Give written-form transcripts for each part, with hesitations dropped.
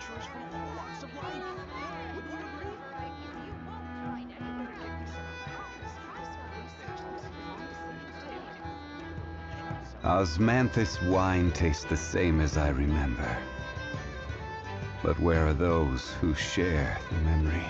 adventures from all walks of life. Wouldn't you agree? Osmanthus wine tastes the same as I remember. But where are those who share the memory?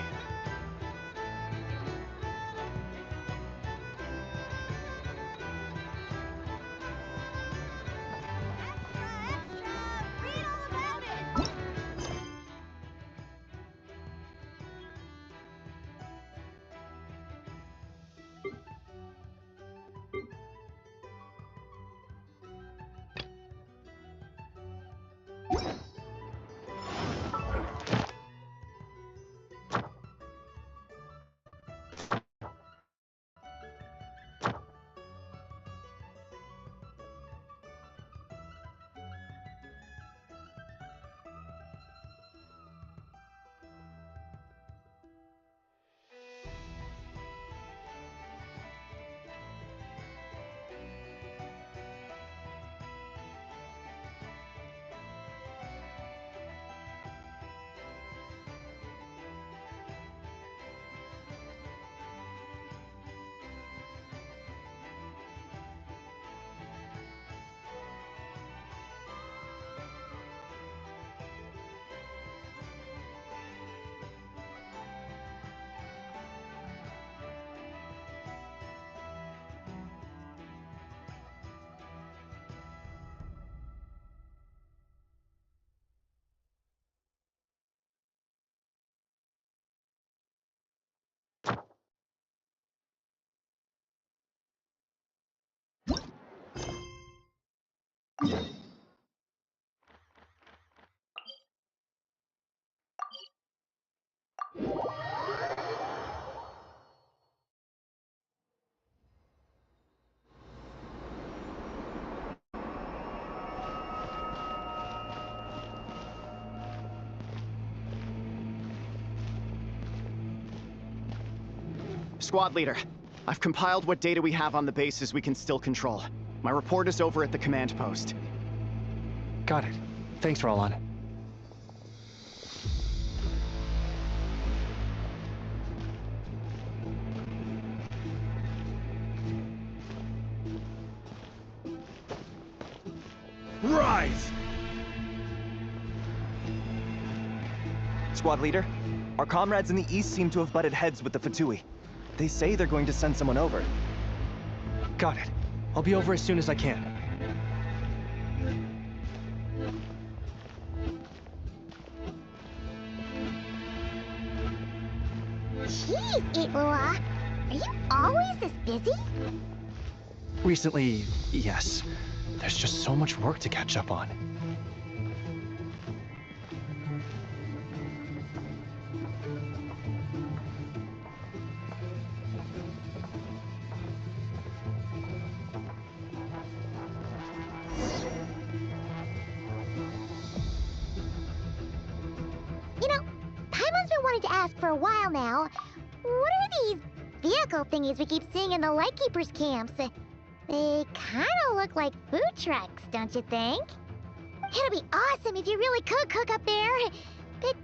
Squad leader, I've compiled what data we have on the bases we can still control. My report is over at the command post. Got it. Thanks, Roland. Rise! Squad leader, our comrades in the east seem to have butted heads with the Fatui. They say they're going to send someone over. Got it. I'll be over as soon as I can. Jeez, Itlua. Are you always this busy? Recently, yes. There's just so much work to catch up on. You know, Paimon's been wanting to ask for a while now. What are these vehicle thingies we keep seeing in the Lightkeepers camps? They kind of look like food trucks, don't you think? It'd be awesome if you really could cook up there. But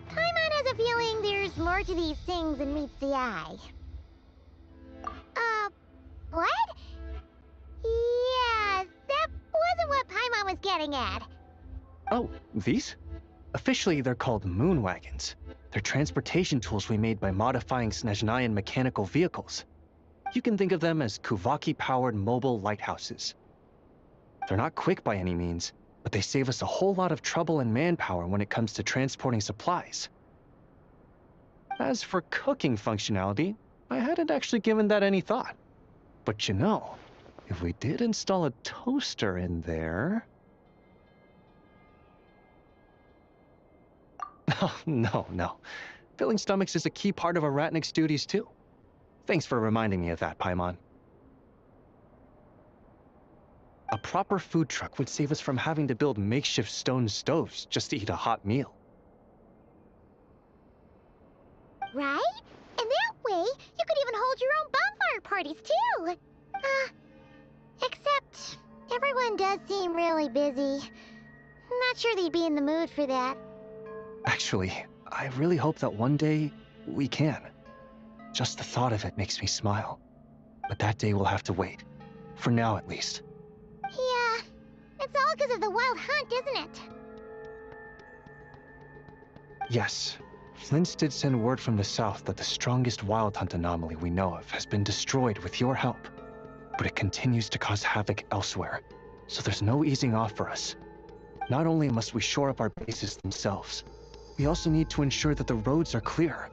Paimon has a feeling there's more to these things than meets the eye. What? Yeah, that wasn't what Paimon was getting at. Oh, these? Officially, they're called moon wagons. They're transportation tools we made by modifying Snezhnayan mechanical vehicles. You can think of them as Kuvaki-powered mobile lighthouses. They're not quick by any means, but they save us a whole lot of trouble and manpower when it comes to transporting supplies. As for cooking functionality, I hadn't actually given that any thought. But you know, if we did install a toaster in there... Oh, no. Filling stomachs is a key part of Aratnik's duties too. Thanks for reminding me of that, Paimon. A proper food truck would save us from having to build makeshift stone stoves just to eat a hot meal. Right? And that way, you could even hold your own bonfire parties, too! Except, everyone does seem really busy. I'm not sure they'd be in the mood for that. Actually, I really hope that one day we can. Just the thought of it makes me smile. But that day will have to wait. For now, at least. Yeah, it's all because of the wild hunt, isn't it? Yes. Flint's did send word from the south that the strongest wild hunt anomaly we know of has been destroyed with your help. But it continues to cause havoc elsewhere, so there's no easing off for us. Not only must we shore up our bases themselves, we also need to ensure that the roads are clear,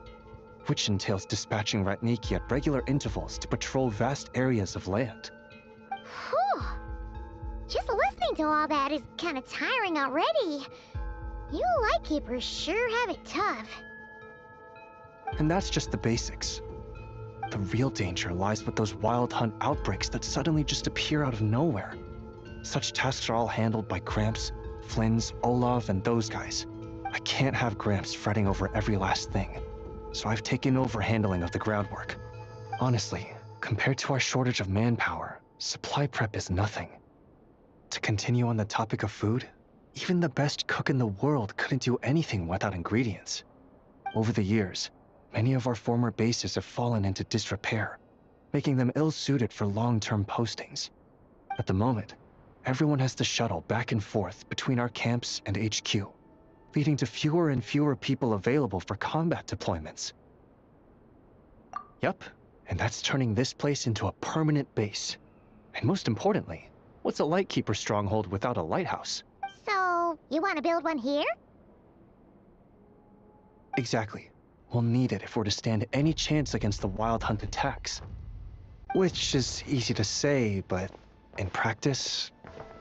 which entails dispatching Ratniki at regular intervals to patrol vast areas of land. Whew. Just listening to all that is kind of tiring already. You Lightkeepers sure have it tough. And that's just the basics. The real danger lies with those wild hunt outbreaks that suddenly just appear out of nowhere. Such tasks are all handled by Gramps, Flynn's, Olaf, and those guys. I can't have Gramps fretting over every last thing, so I've taken over handling of the groundwork. Honestly, compared to our shortage of manpower, supply prep is nothing. To continue on the topic of food, even the best cook in the world couldn't do anything without ingredients. Over the years, many of our former bases have fallen into disrepair, making them ill-suited for long-term postings. At the moment, everyone has to shuttle back and forth between our camps and HQ, leading to fewer and fewer people available for combat deployments. Yup, and that's turning this place into a permanent base. And most importantly, what's a Lightkeeper stronghold without a lighthouse? So, you want to build one here? Exactly. We'll need it if we're to stand any chance against the wild hunt attacks. Which is easy to say, but in practice,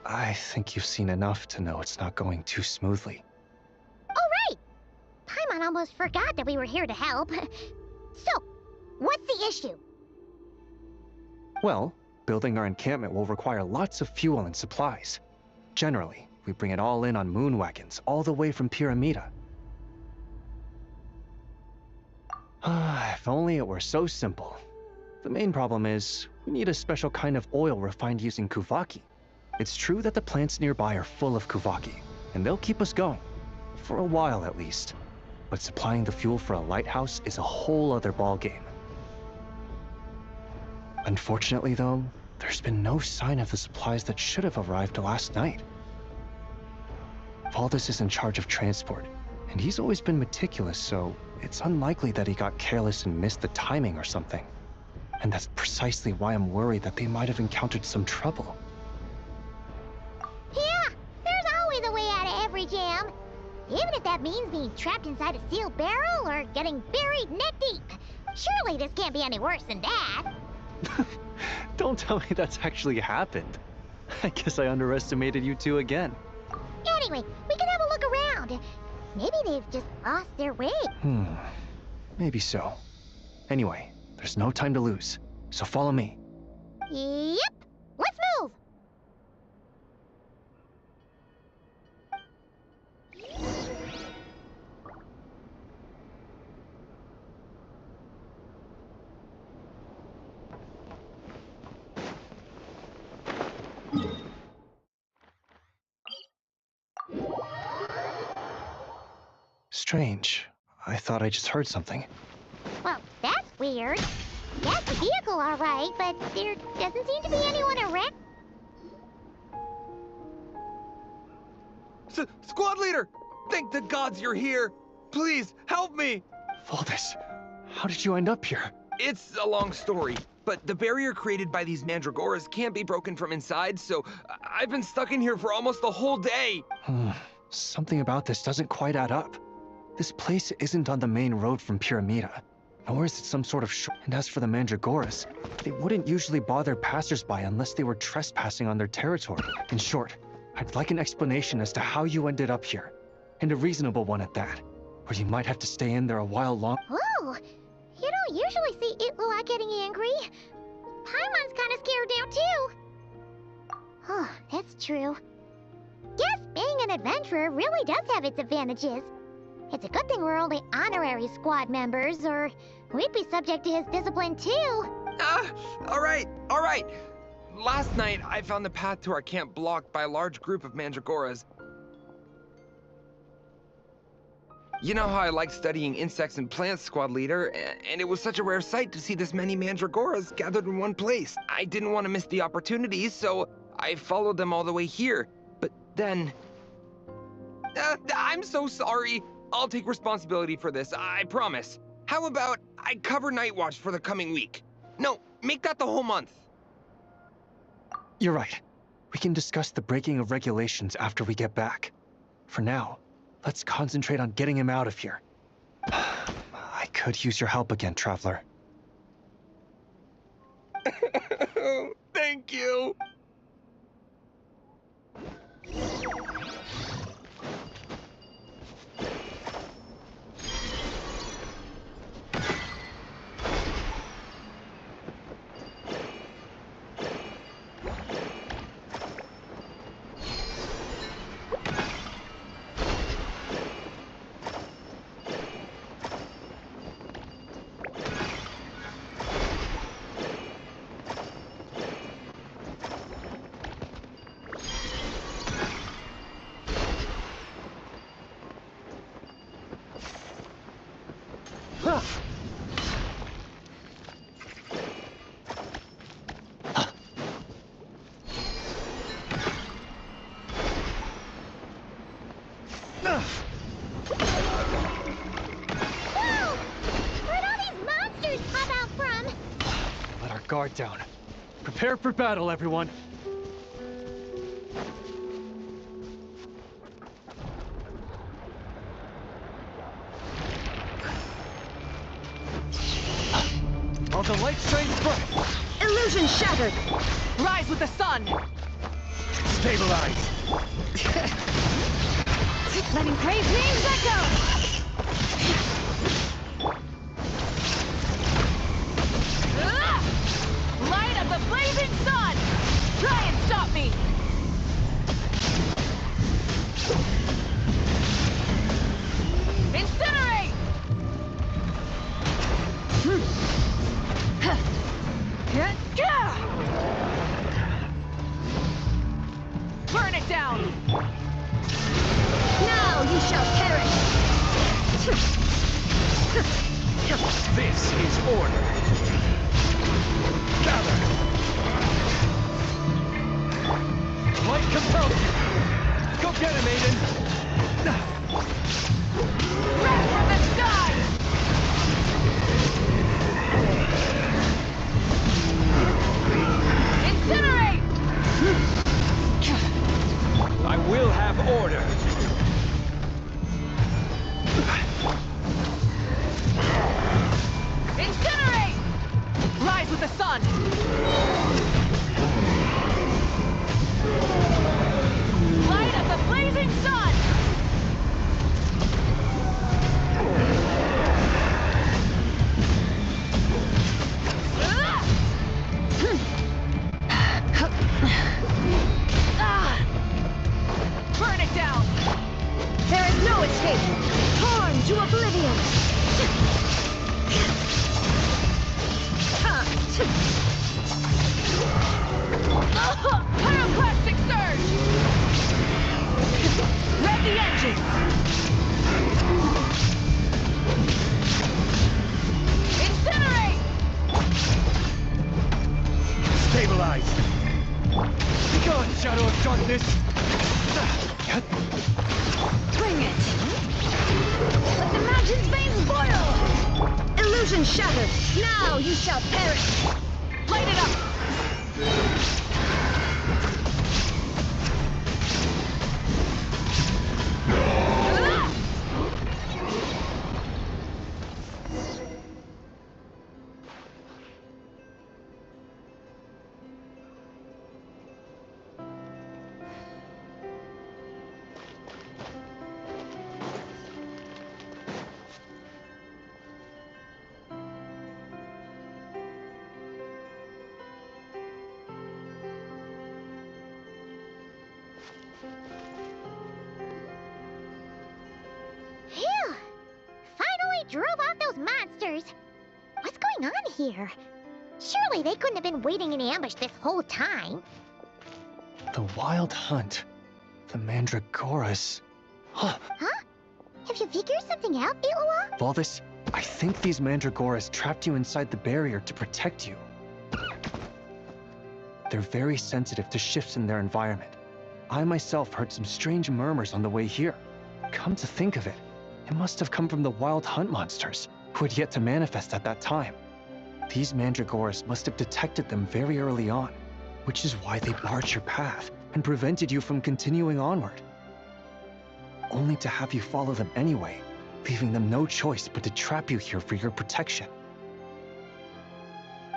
I think you've seen enough to know it's not going too smoothly. Oh, right! Paimon almost forgot that we were here to help. So, what's the issue? Well, building our encampment will require lots of fuel and supplies. Generally, we bring it all in on moon wagons, all the way from Pyramida. If only it were so simple. The main problem is, we need a special kind of oil refined using Kuvaki. It's true that the plants nearby are full of Kuvaki, and they'll keep us going. For a while at least. But supplying the fuel for a lighthouse is a whole other ballgame. Unfortunately though, there's been no sign of the supplies that should have arrived last night. Valdis is in charge of transport, and he's always been meticulous, so it's unlikely that he got careless and missed the timing or something. And that's precisely why I'm worried that they might have encountered some trouble. Yeah, there's always a way out of every jam. Even if that means being trapped inside a sealed barrel or getting buried neck deep. Surely this can't be any worse than that. Don't tell me that's actually happened. I guess I underestimated you two again. Anyway, we can have a look around. Maybe they've just lost their way. Maybe so. Anyway, there's no time to lose, so follow me. Yep, let's move. Strange. I thought I just heard something. Well, that's weird. That's the vehicle, all right, but there doesn't seem to be anyone around. Squad leader! Thank the gods you're here! Please, help me! Valdis, how did you end up here? It's a long story, but the barrier created by these mandragoras can't be broken from inside, so I've been stuck in here for almost the whole day! Something about this doesn't quite add up. This place isn't on the main road from Pyramida, nor is it some sort of And as for the mandragoras, they wouldn't usually bother passersby unless they were trespassing on their territory. In short, I'd like an explanation as to how you ended up here, and a reasonable one at that, or you might have to stay in there a while long. Whoa, you don't usually see Itlua getting angry. Paimon's kind of scared now, too. Oh, that's true. Guess being an adventurer really does have its advantages. It's a good thing we're only honorary squad members, or we'd be subject to his discipline, too. All right. Last night, I found the path to our camp blocked by a large group of mandragoras. You know how I like studying insects and plants, Squad Leader, and it was such a rare sight to see this many mandragoras gathered in one place. I didn't want to miss the opportunity, so I followed them all the way here. But then... I'm so sorry. I'll take responsibility for this, I promise. How about I cover Night Watch for the coming week? No, make that the whole month. You're right. We can discuss the breaking of regulations after we get back. For now, let's concentrate on getting him out of here. I could use your help again, Traveler. Thank you. Guard down. Prepare for battle, everyone. All the light shines bright. Illusion shattered. Rise with the sun. Stabilize. Letting praise names echo. Light of the blazing sun! Try and stop me! Incinerate! Burn it down! Now you shall perish! This is order. Gather. Light compels you. Go get him, Aiden. Wrath from the sky! Incinerate! I will have order. Incinerate! Rise with the sun! Light of the blazing sun! Burn it down! There is no escape! Torn to oblivion! Pyroclastic surge! Red the engine! Incinerate! Stabilize. Be gone, Shadow of Darkness. Bring it! Let the mountain's veins boil! Illusion shattered! Now you shall perish! Light it up! Phew! Finally drove out those monsters! What's going on here? Surely they couldn't have been waiting in ambush this whole time. The Wild Hunt. The Mandragoras. Huh. Huh? Have you figured something out, Iluwa? Volvis, I think these Mandragoras trapped you inside the barrier to protect you. They're very sensitive to shifts in their environment. I myself heard some strange murmurs on the way here. Come to think of it, it must have come from the wild hunt monsters, who had yet to manifest at that time. These Mandragoras must have detected them very early on, which is why they barred your path and prevented you from continuing onward. Only to have you follow them anyway, leaving them no choice but to trap you here for your protection.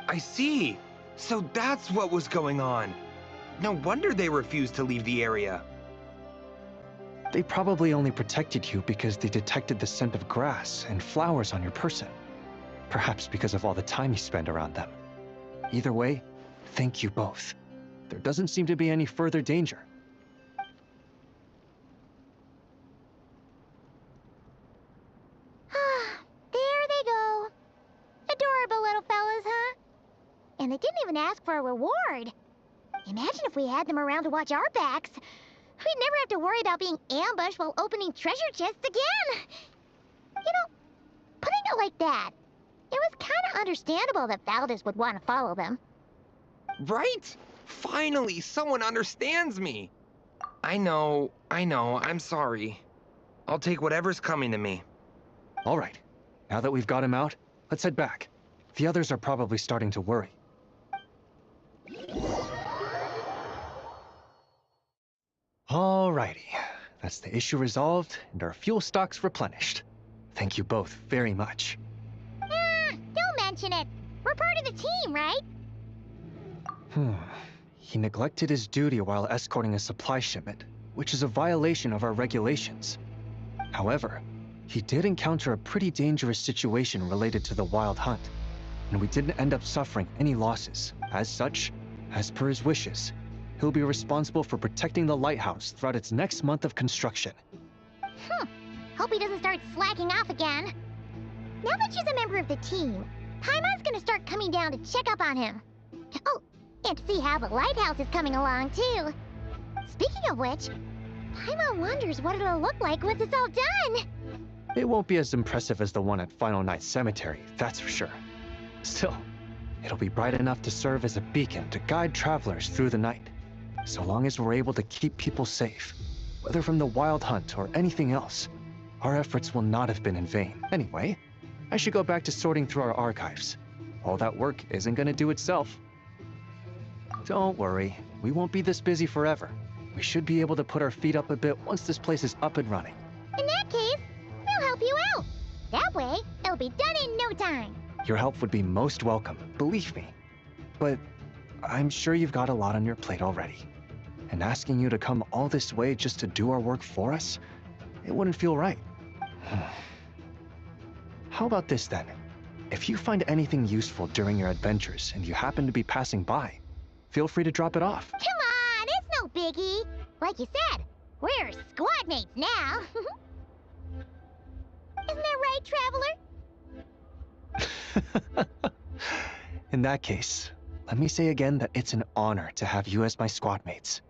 I see. So that's what was going on. No wonder they refused to leave the area. They probably only protected you because they detected the scent of grass and flowers on your person. Perhaps because of all the time you spend around them. Either way, thank you both. There doesn't seem to be any further danger. There they go. Adorable little fellas, huh? And they didn't even ask for a reward. Imagine if we had them around to watch our backs. We'd never have to worry about being ambushed while opening treasure chests again. You know, putting it like that, it was kind of understandable that Valdez would want to follow them. Right? Finally, someone understands me. I know, I'm sorry. I'll take whatever's coming to me. All right, now that we've got him out, let's head back. The others are probably starting to worry. Alrighty, that's the issue resolved and our fuel stocks replenished. Thank you both very much. Don't mention it. We're part of the team, right? He neglected his duty while escorting a supply shipment, which is a violation of our regulations. However, he did encounter a pretty dangerous situation related to the wild hunt, and we didn't end up suffering any losses. As such, as per his wishes, he'll be responsible for protecting the lighthouse throughout its next month of construction. Hope he doesn't start slacking off again. Now that she's a member of the team, Paimon's gonna start coming down to check up on him. Oh, and to see how the lighthouse is coming along, too. Speaking of which, Paimon wonders what it'll look like once it's all done. It won't be as impressive as the one at Final Night Cemetery, that's for sure. Still, it'll be bright enough to serve as a beacon to guide travelers through the night. So long as we're able to keep people safe, whether from the wild hunt or anything else, our efforts will not have been in vain. Anyway, I should go back to sorting through our archives. All that work isn't gonna do itself. Don't worry, we won't be this busy forever. We should be able to put our feet up a bit once this place is up and running. In that case, we'll help you out. That way, it'll be done in no time. Your help would be most welcome, believe me. But I'm sure you've got a lot on your plate already. And asking you to come all this way just to do our work for us, it wouldn't feel right. How about this then? If you find anything useful during your adventures and you happen to be passing by, feel free to drop it off. Come on, it's no biggie. Like you said, we're squad mates now. Isn't that right, Traveler? In that case, let me say again that it's an honor to have you as my squad mates.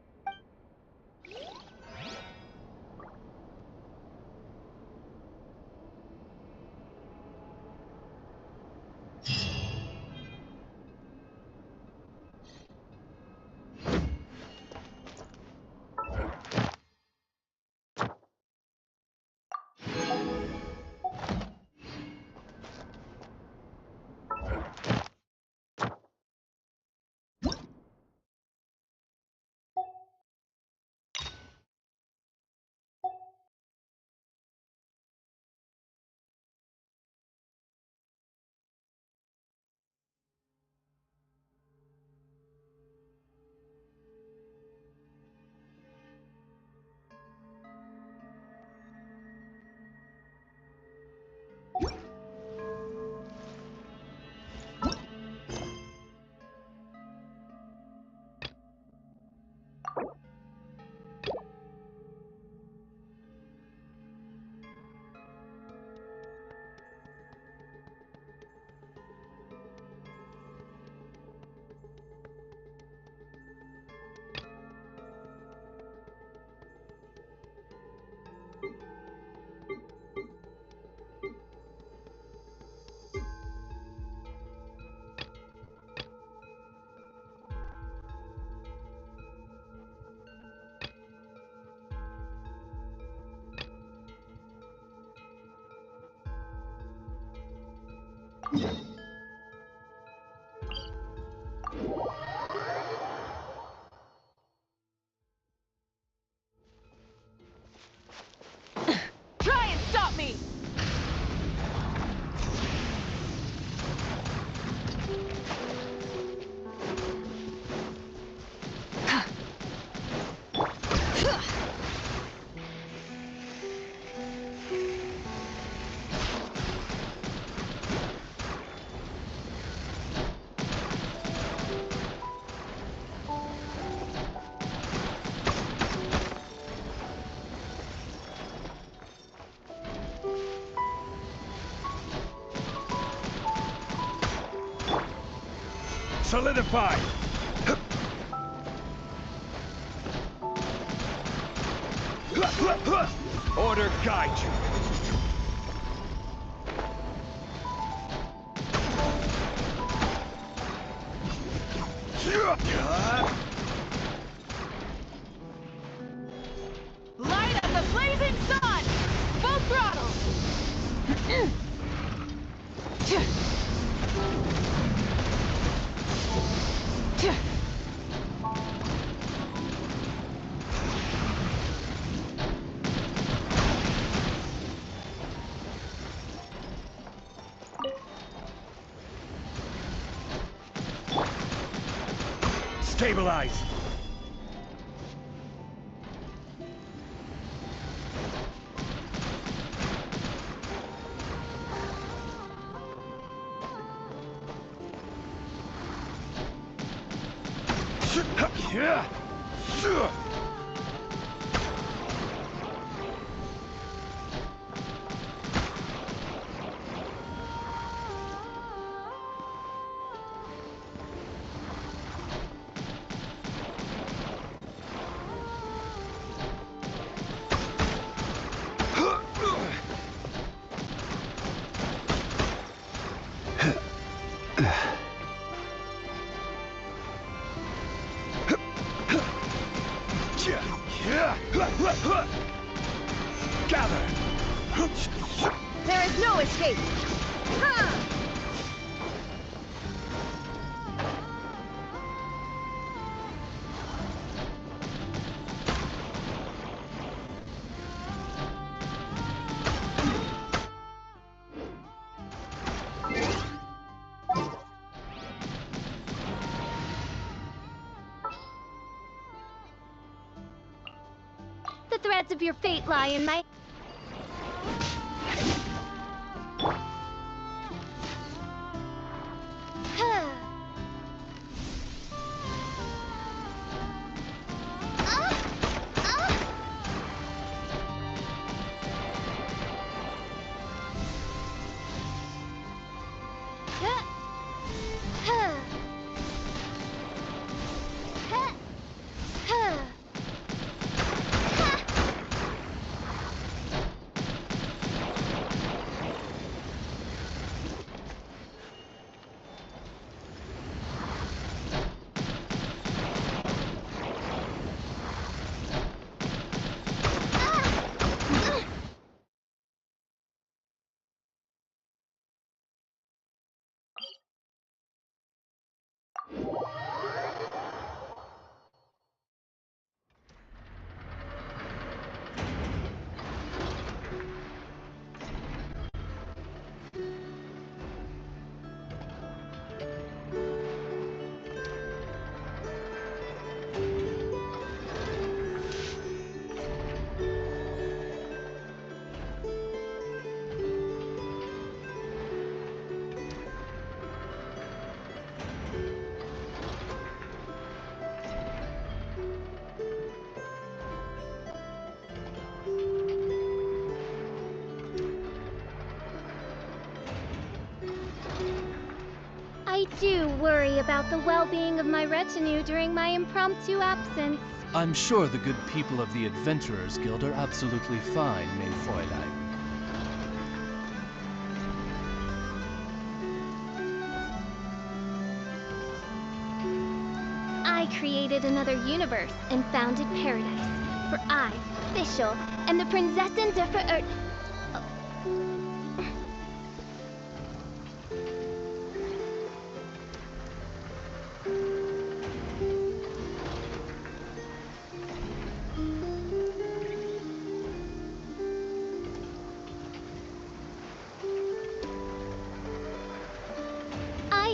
Try and stop me! Solidify! Order guide you. Light of the blazing sun! Full throttle! Stabilize! Gather! There is no escape! Ha! The threads of your fate lie in my... I do worry about the well-being of my retinue during my impromptu absence. I'm sure the good people of the Adventurers Guild are absolutely fine, May Fräulein. I created another universe and founded paradise. For I, Fischl, am the Prinzessin der Verirrten.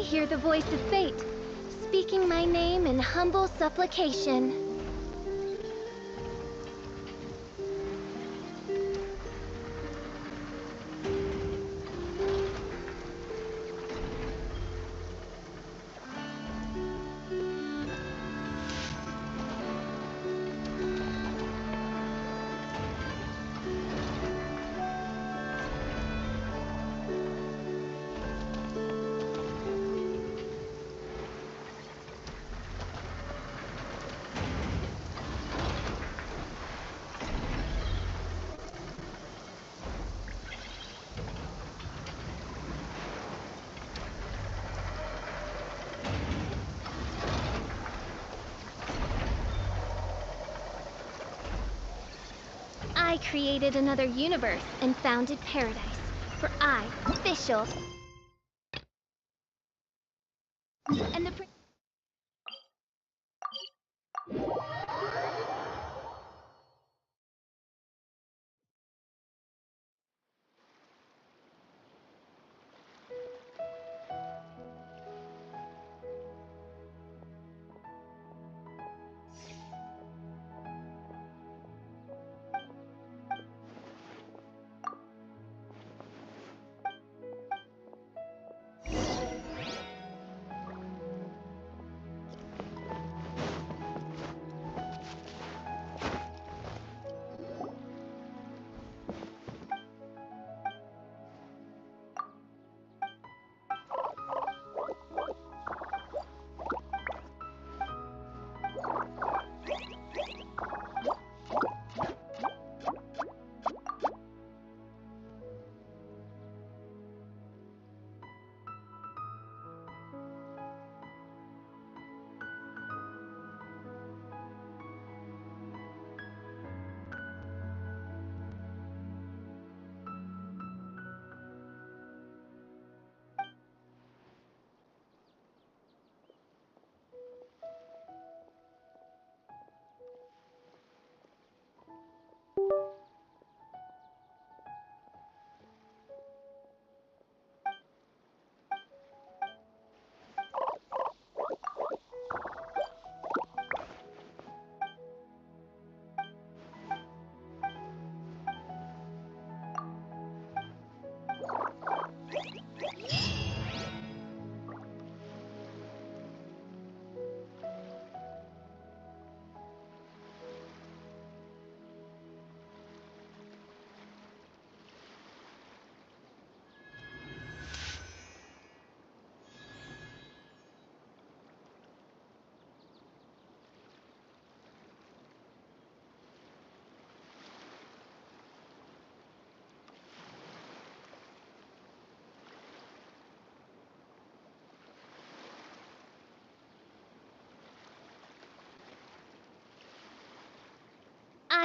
hear the voice of fate, speaking my name in humble supplication. I created another universe and founded paradise. For I, official, and the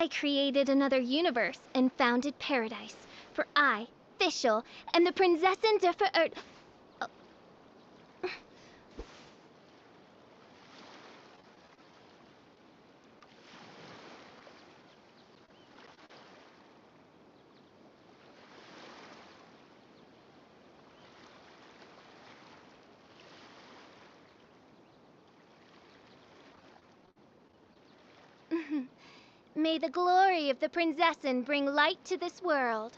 I created another universe and founded paradise. For I, official, and the Prinzessin der Verirrt. May the glory of the Prinzessin bring light to this world.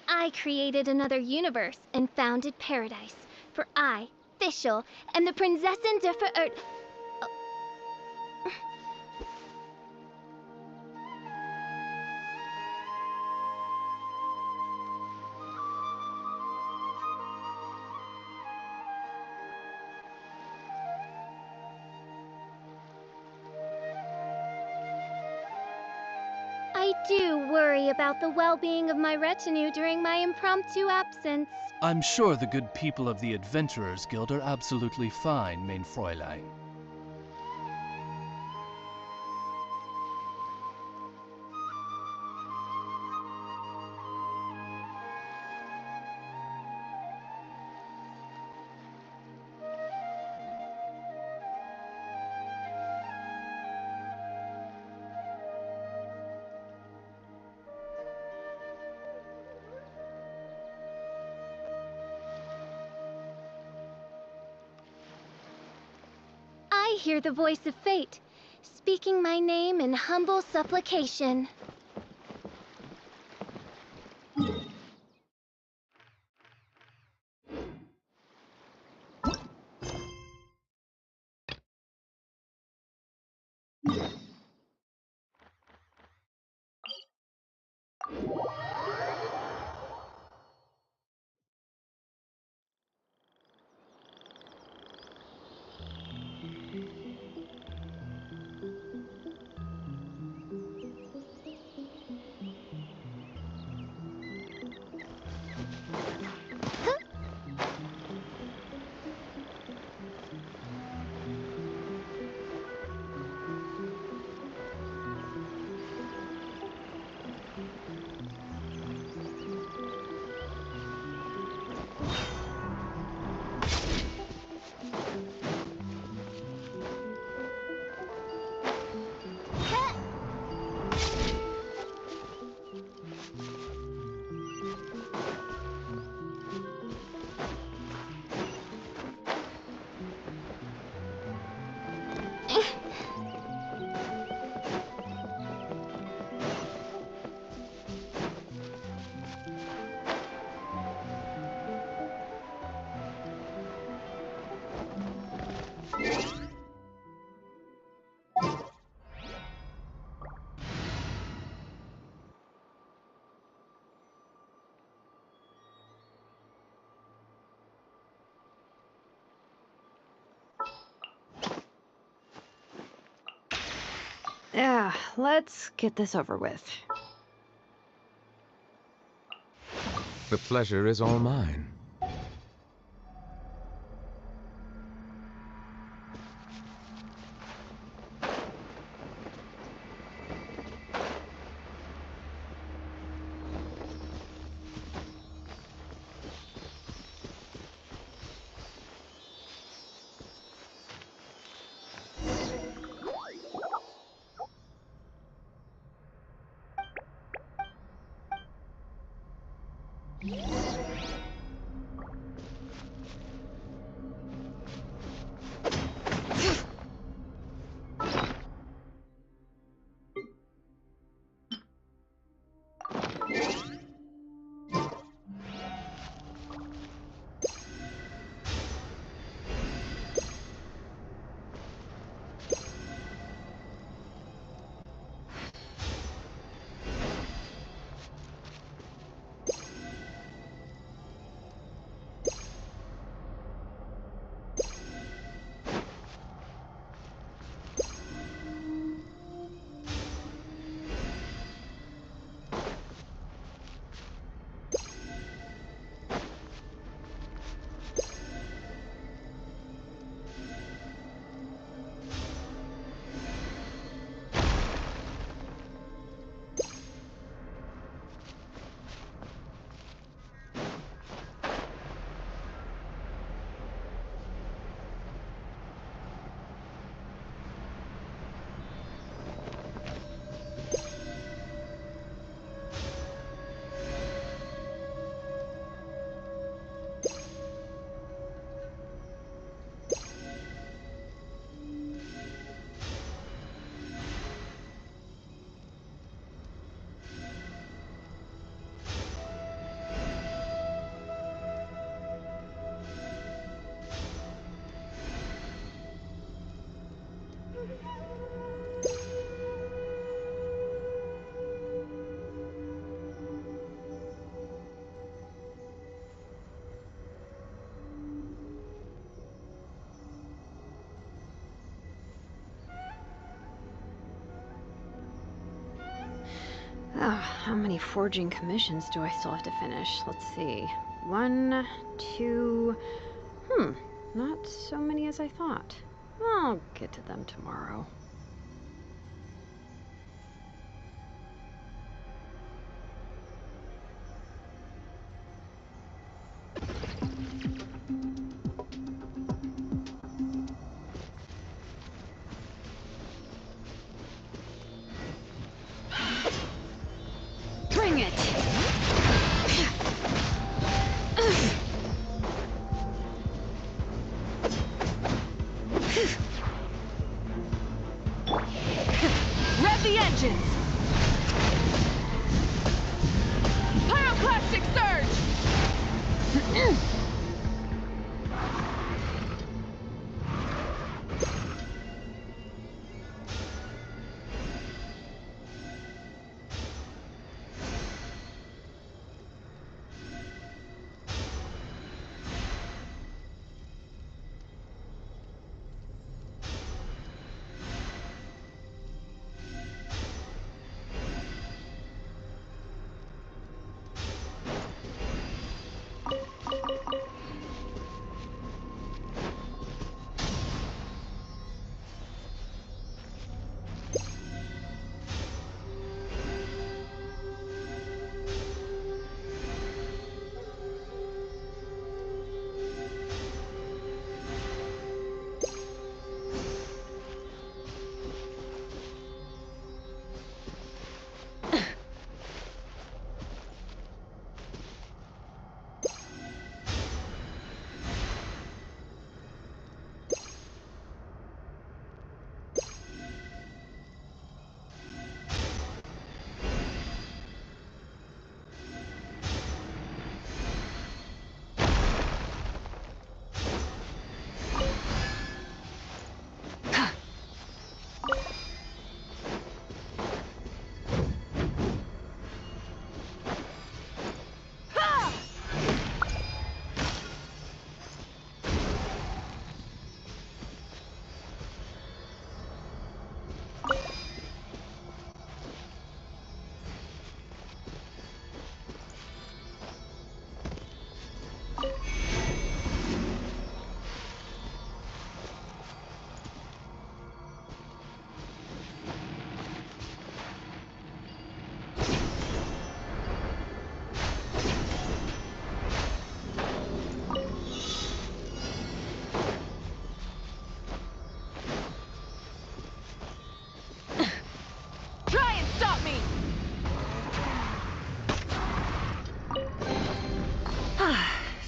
I created another universe and founded paradise. For I, official, and the Prinzessin der Verirrt. I do worry about the well-being of my retinue during my impromptu absence. I'm sure the good people of the Adventurers Guild are absolutely fine, mein Fräulein. hear the voice of fate, speaking my name in humble supplication. Yeah, let's get this over with. The pleasure is all mine. Oh, how many forging commissions do I still have to finish? Let's see. 1, 2... not so many as I thought. I'll get to them tomorrow. Bring it!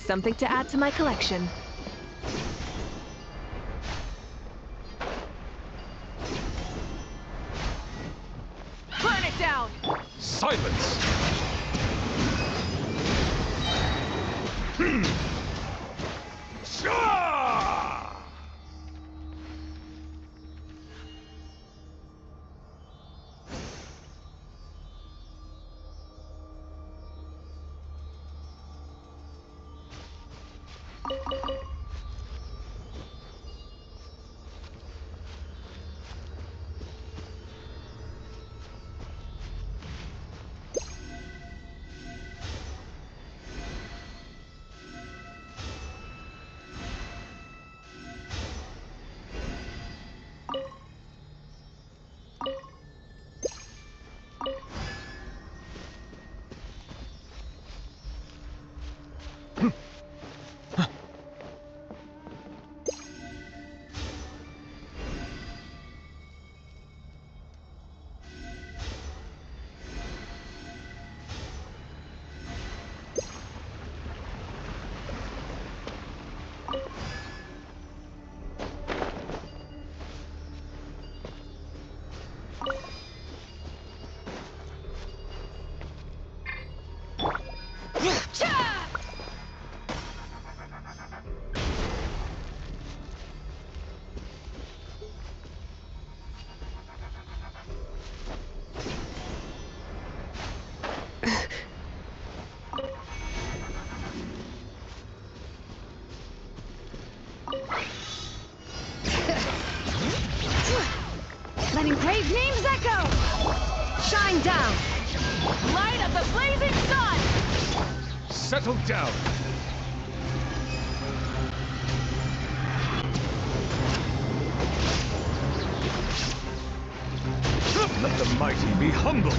Something to add to my collection. Burn it down! Silence! Shah! Letting brave names echo! Shine down! Light of the blazing sun! Settle down! Let the mighty be humbled!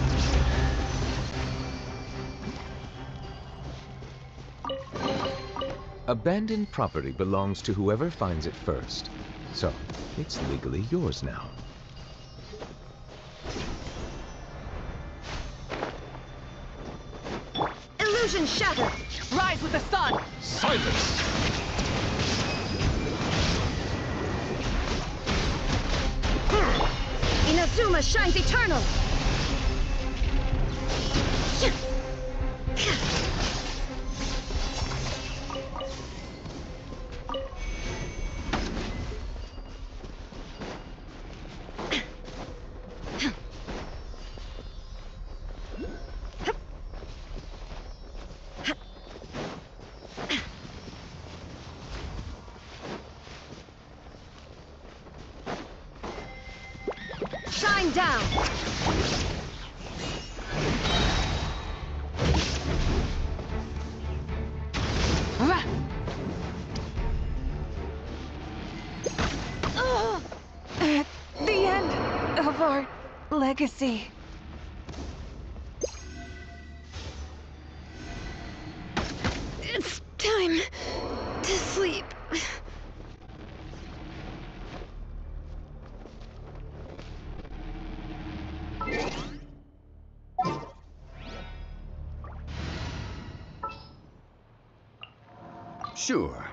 Abandoned property belongs to whoever finds it first. So, it's legally yours now. Illusion shattered! Rise with the sun! Silence! Inazuma shines eternal! down! At the end of our legacy. It's time to sleep. Sure.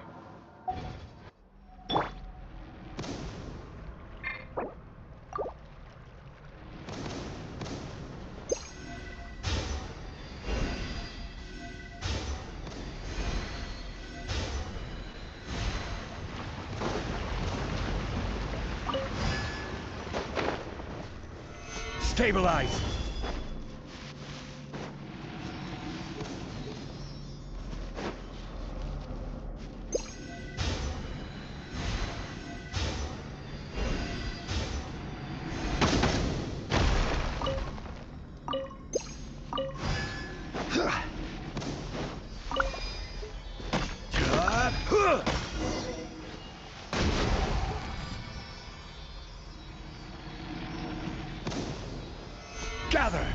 Stabilize! Gather!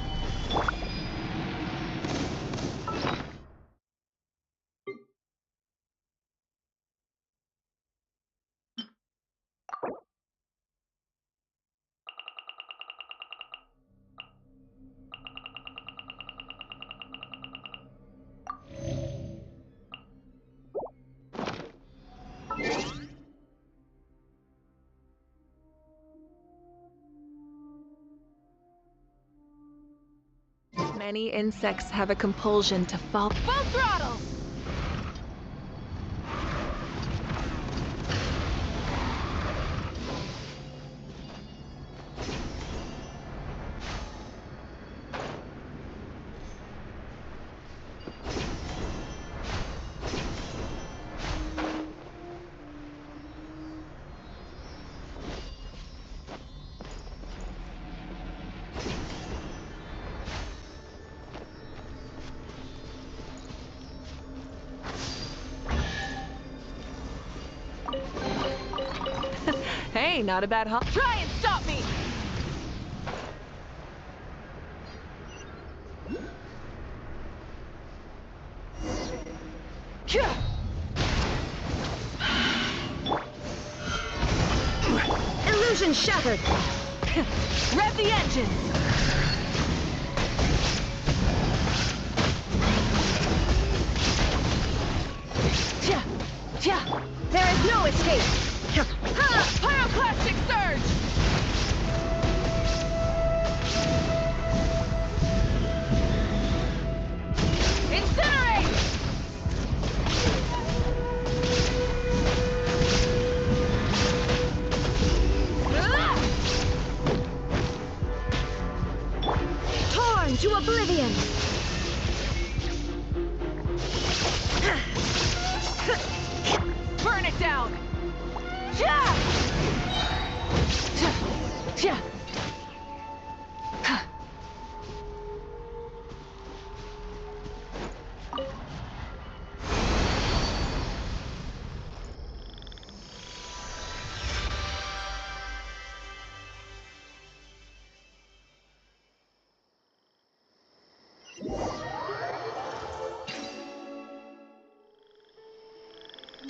Many insects have a compulsion to fall. Full throttle! Hey, not a bad hop. Try and stop me! Illusion shattered! Rev the engines! There is no escape! Ha! Pyroclastic surge! Incinerate! Torn to oblivion! Burn it down!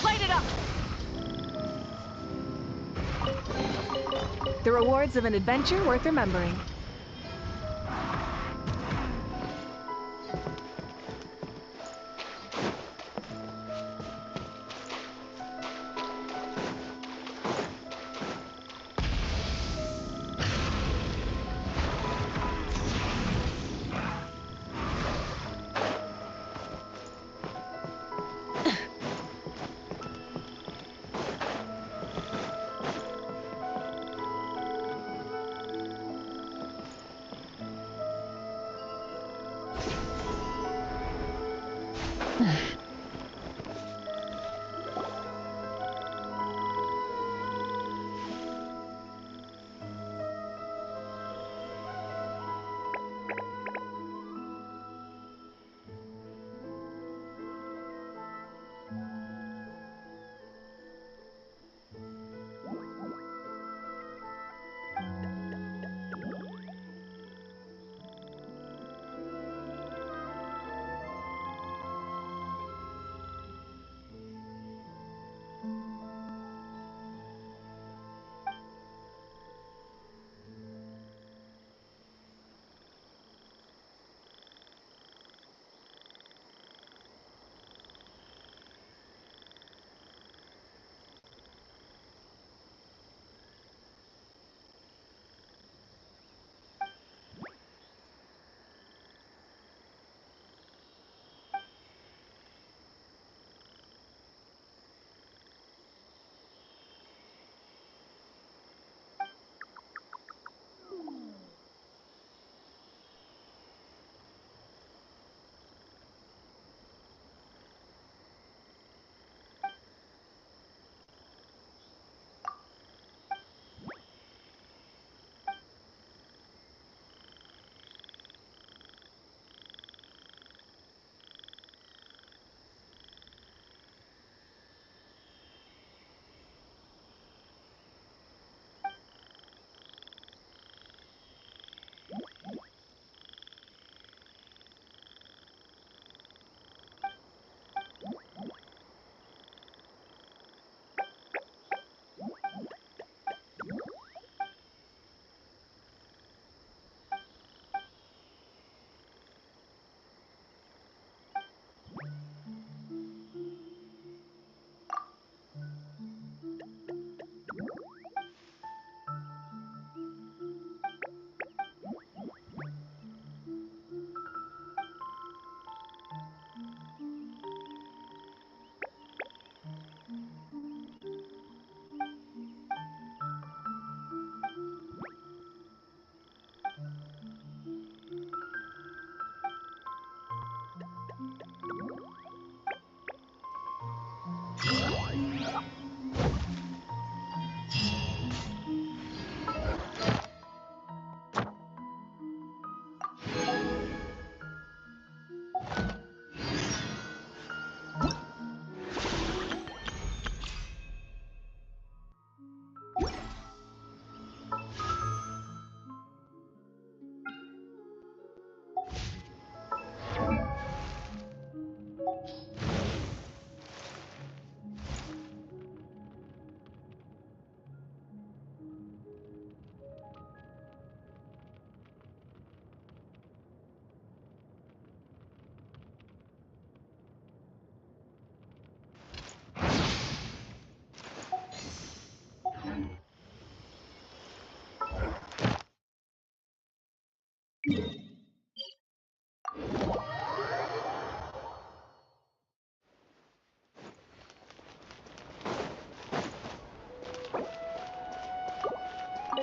Light it up! The rewards of an adventure worth remembering.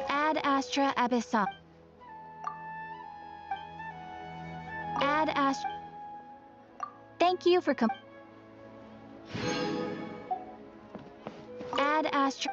Ad Astra Abyssal. Ad Astra. Thank you for Ad Astra.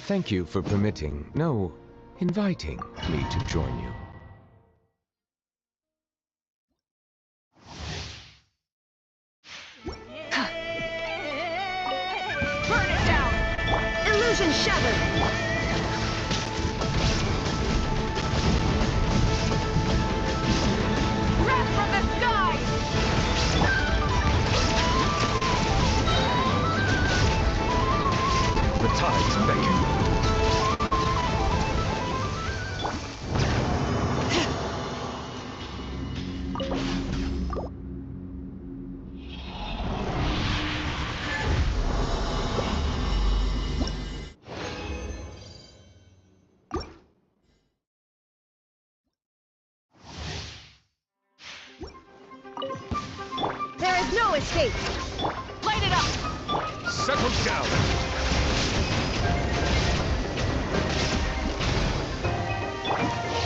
Thank you for permitting, no, inviting me to join you. Burn it down! Illusion shattered! Wrath from the sky! The tides beckon. There is no escape! Light it up! Settle down!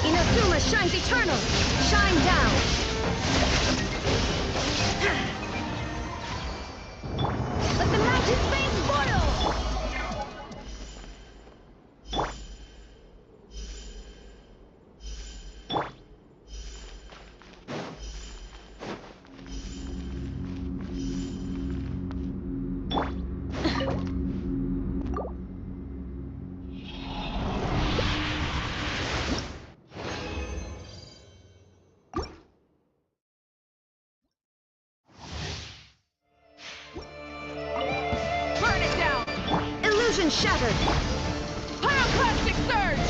Inazuma shines eternal! Shine down! Let the mountain's veins boil! Burn it down! Illusion shattered! Pyroclastic surge!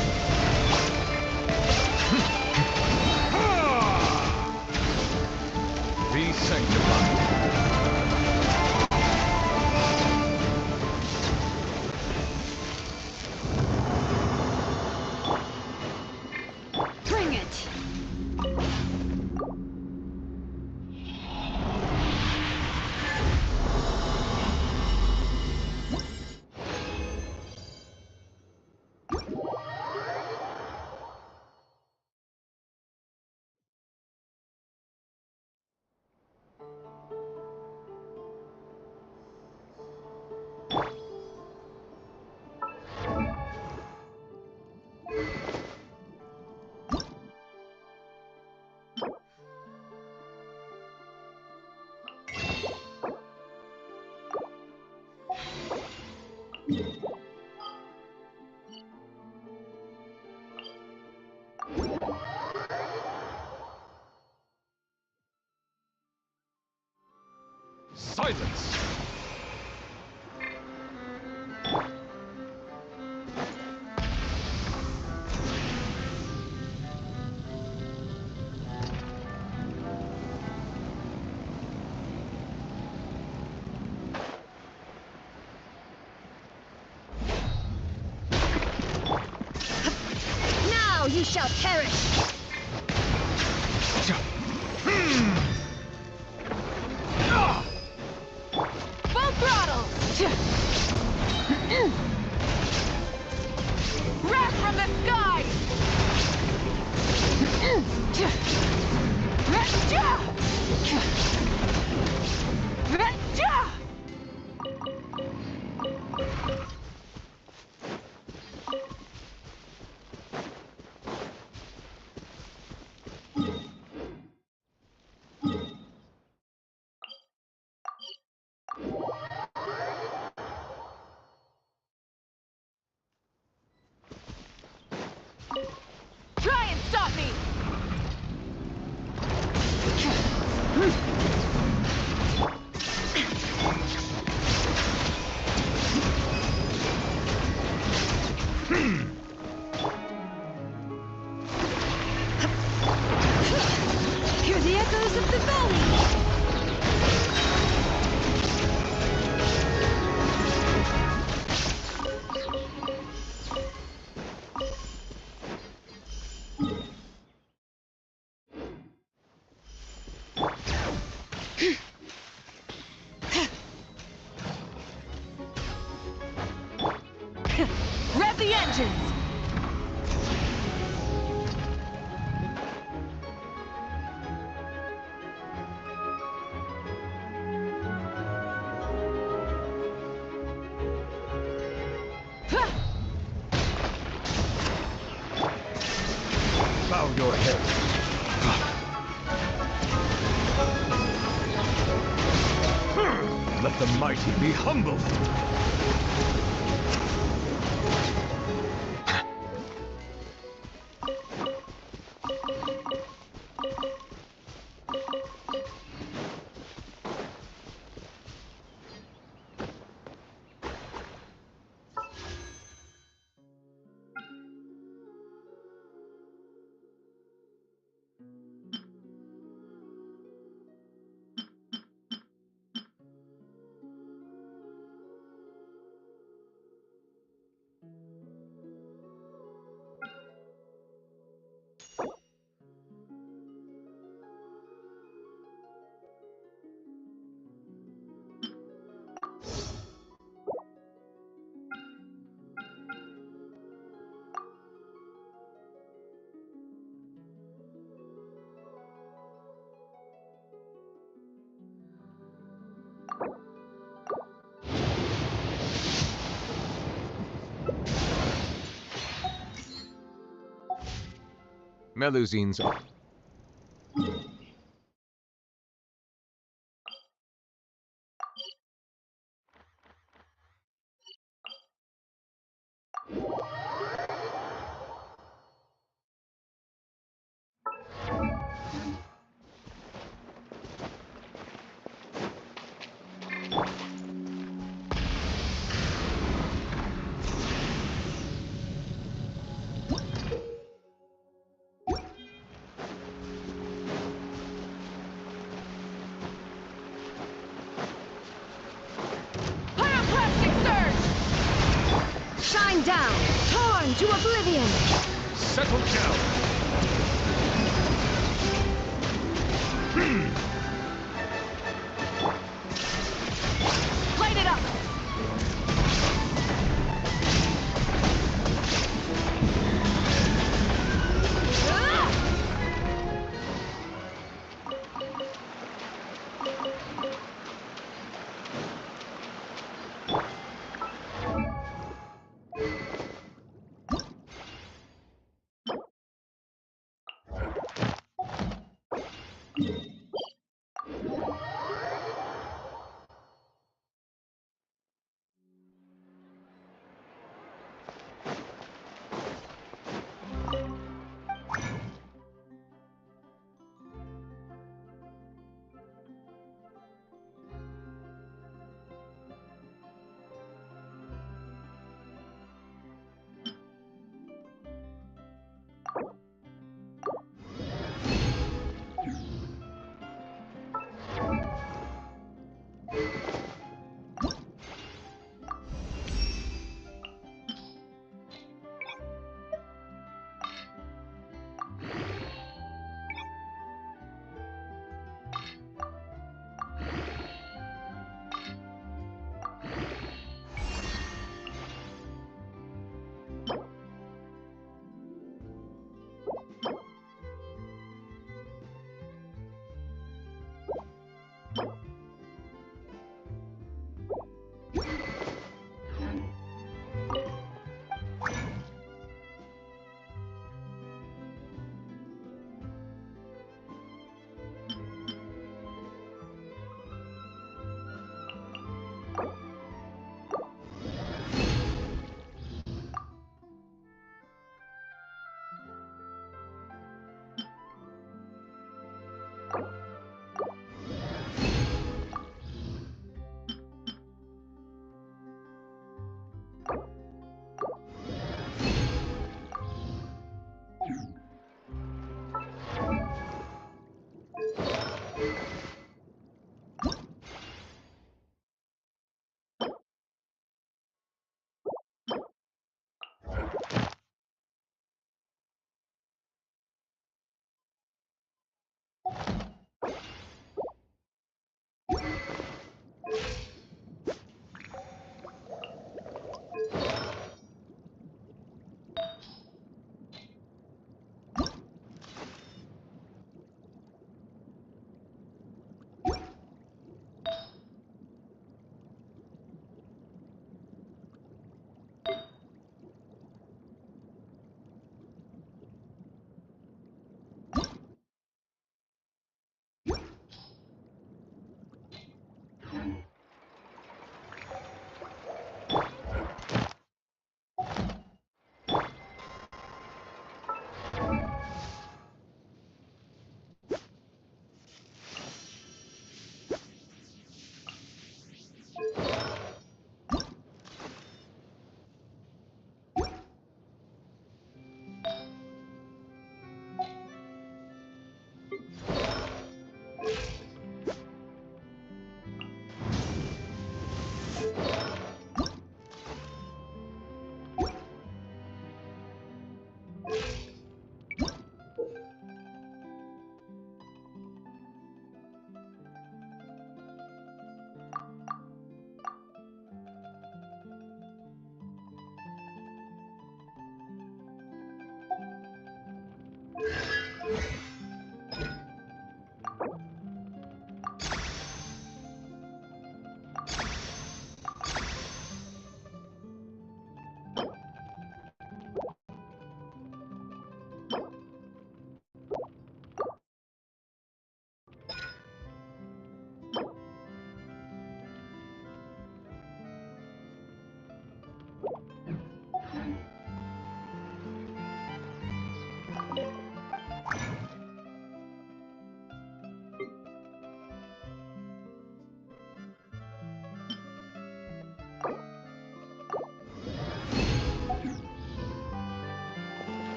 Silence! Now you shall perish! Full throttle! Wrath from the sky! Try and stop me! Hear the echoes of the valley! Rev the engines! Bow your head. Let the mighty be humbled. Melusines are... Shine down, torn to oblivion! Settle down. Light it up!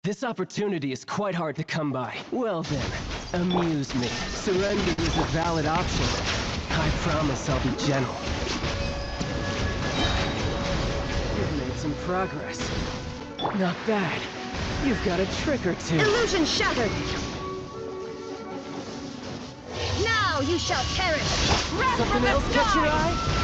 This opportunity is quite hard to come by. Well then, amuse me. Surrender is a valid option. I promise I'll be gentle. You've made some progress. Not bad. You've got a trick or two. Illusion shattered! Now you shall perish! Wrath from Something the else catch your sky! eye?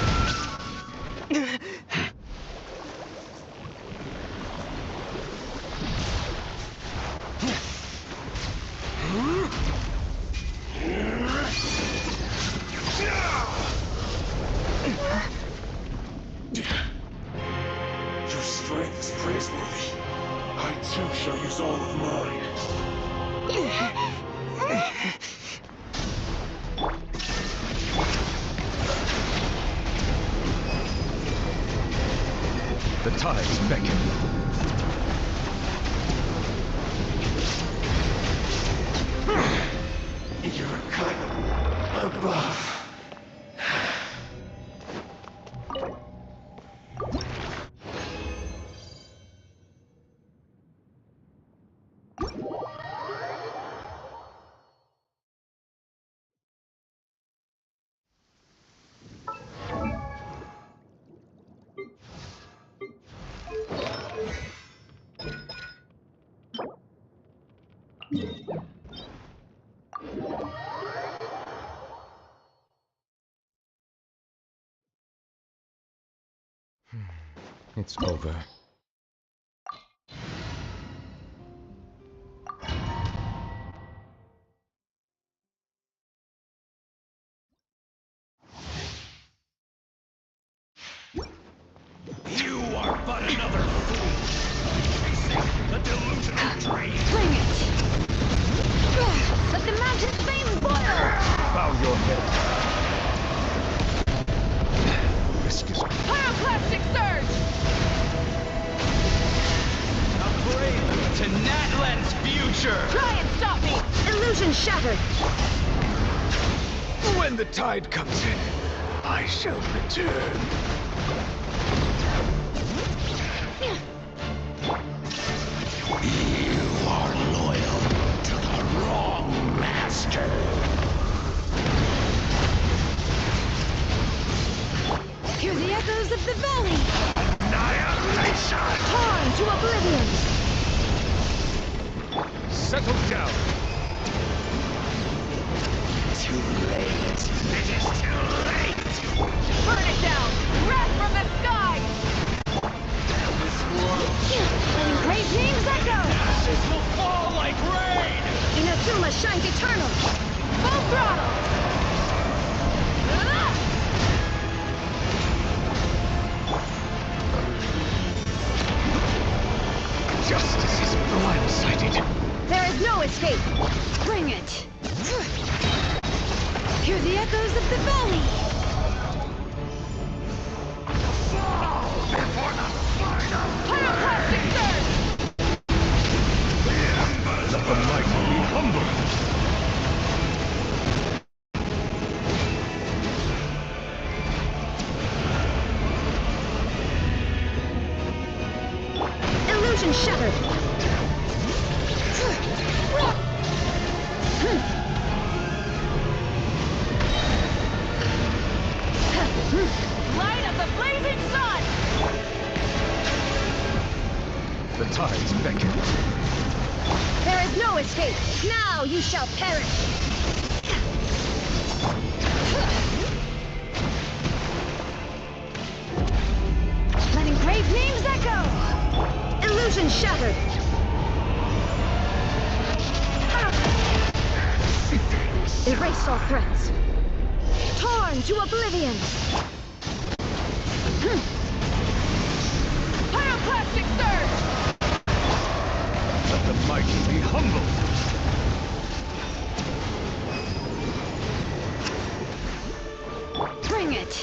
Your strength is praiseworthy. I too shall use all of mine. The tides beckon. You're cut above. It's over. You are but another fool. Chasing the delusional dream. Bring it! Let the mountain's veins boil! Bow your head. Risk is Pyroclastic surge! A prelude to Natlan's future. Try and stop me! Illusion shattered! When the tide comes in, I shall return. You are loyal to the wrong master. Hear the echoes of the valley! Annihilation! Torn to oblivion! Settle down. Too late. It is too late. Burn it down! Wrath from the sky! This world Letting great names echo! ashes will fall like rain. Inazuma shines eternal! Full throttle! Ah! Justice is blindsided. There is no escape! Bring it! Hear the echoes of the valley! Fall before the final Pyroclastic surge! Let the mighty be humble. Illusion shattered! Light of the blazing sun! the tides beckon. There is no escape! Now you shall perish! Letting great names echo! Illusion shattered! Erase all threats! Torn to oblivion! Pyroclastic surge! Let the mighty be humble. Bring it!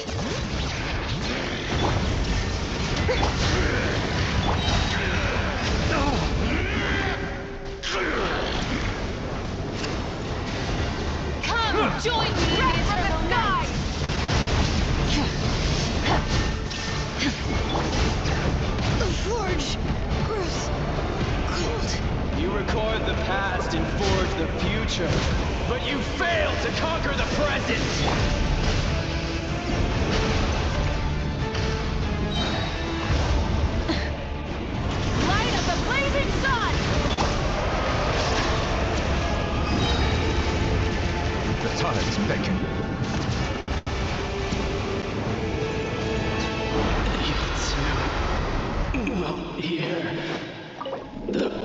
Come, join me in the eternal night! The forge grows cold. record the past and forge the future, but you failed to conquer the present! Light of the blazing sun! The times beckon. You too will hear the...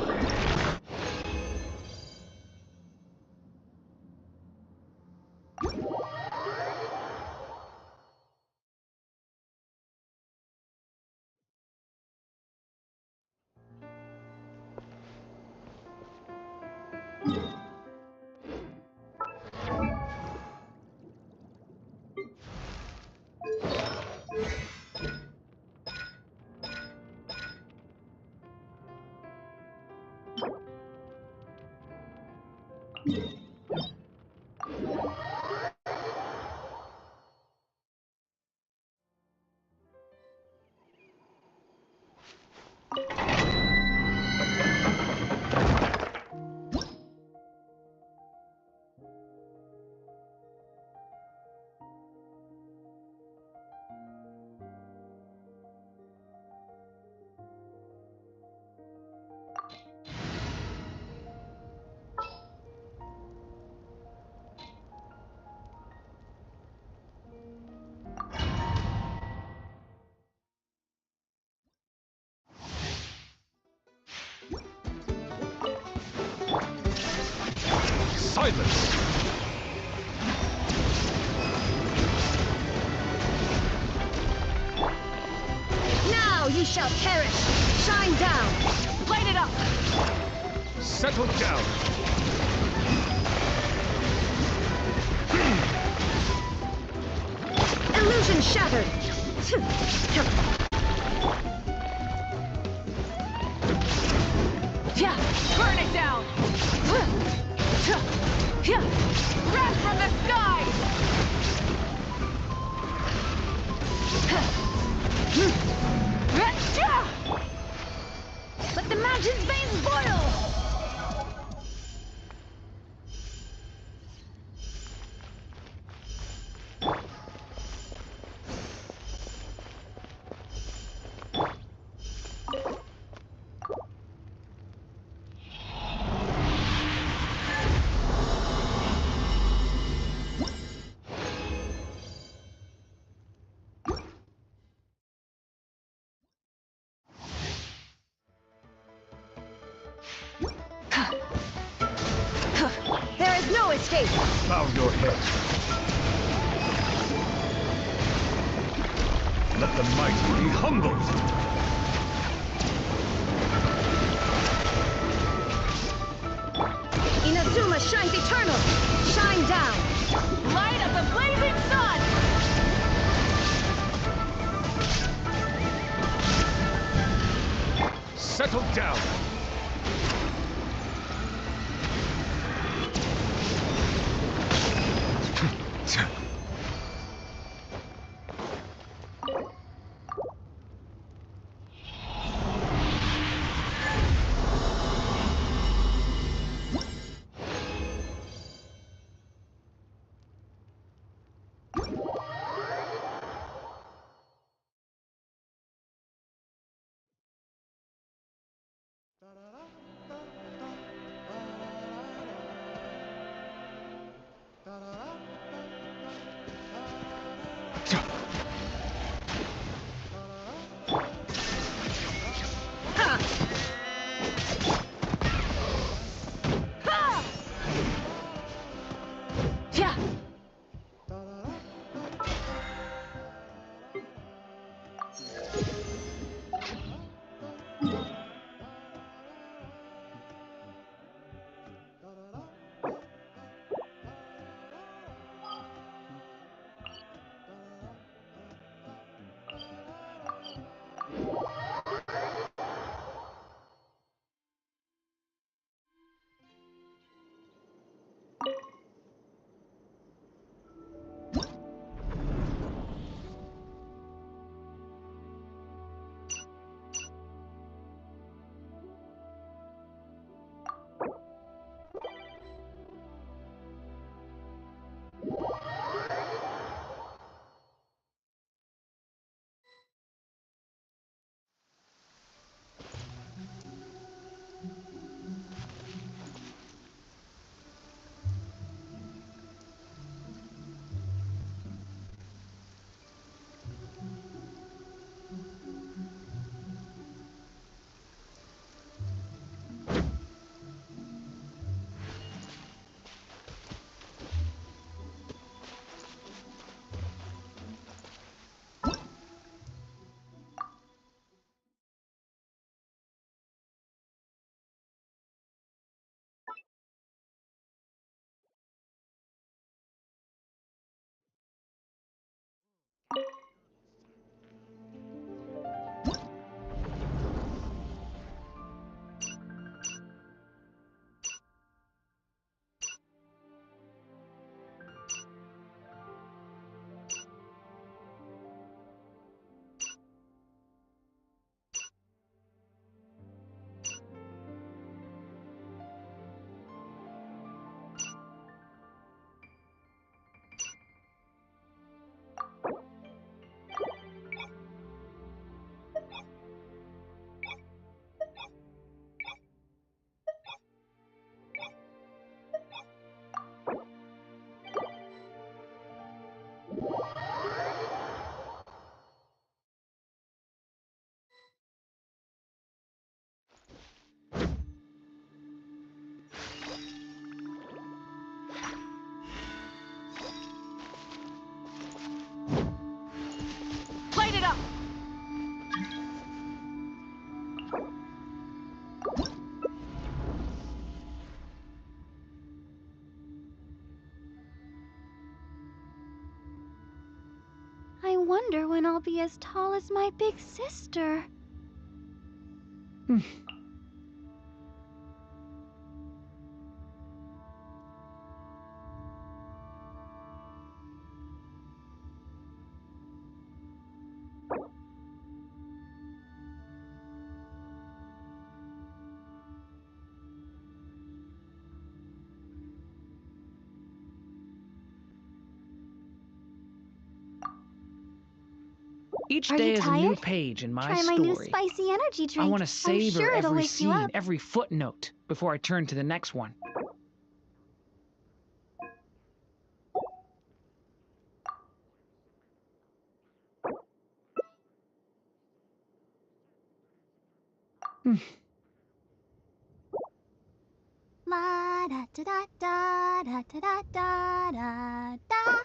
Silence! Now you shall perish! Shine down! Light it up! Settle down! Illusion shattered! Burn it down! Wrath from the sky! Let the mountain's veins boil! There is no escape! Bow your head. Let the mighty be humbled. Inazuma shines eternal! Shine down! Light of the blazing sun! Settle down. wonder when I'll be as tall as my big sister. Each Are day you is a new tired? page in my Try story. my new spicy energy drink. I want to I'm savor sure it'll every wake you scene, up. every footnote, before I turn to the next one. La da da da da da da da da da.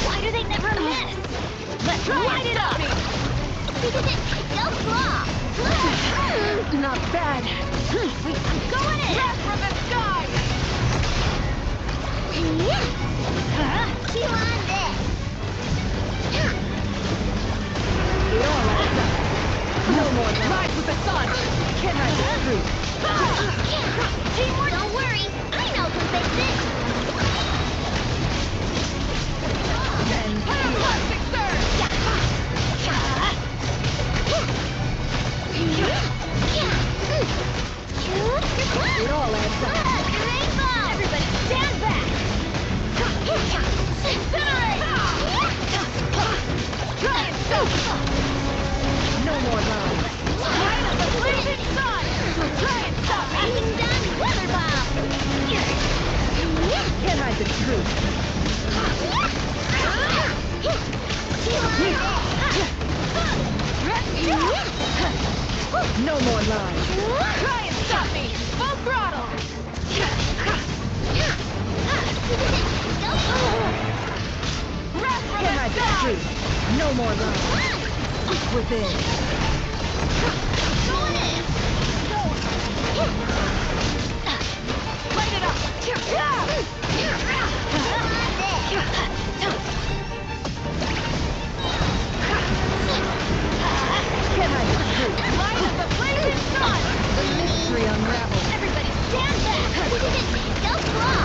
Why do they never miss? Let's light it up! Go claw! Not bad. I'm going in! Breath from the sky! Chew on this! No more now. Rise with the sun. Can I get through? Teamwork! Don't worry, I know who fixed it! Plastic surge! It all adds up. Rainbow! Everybody stand back! Incinerate! Try and stop! No more love. Light of the blazing sun! Try and stop me! Being done, weather bomb! Can't hide the truth. No more lies. Try and stop me! Full throttle! Can't hide the truth. No more lies. Within. Going in! Light it up! Can't hide the truth. Light of the blazing sun! The mystery unravels. Everybody stand back! Go claw!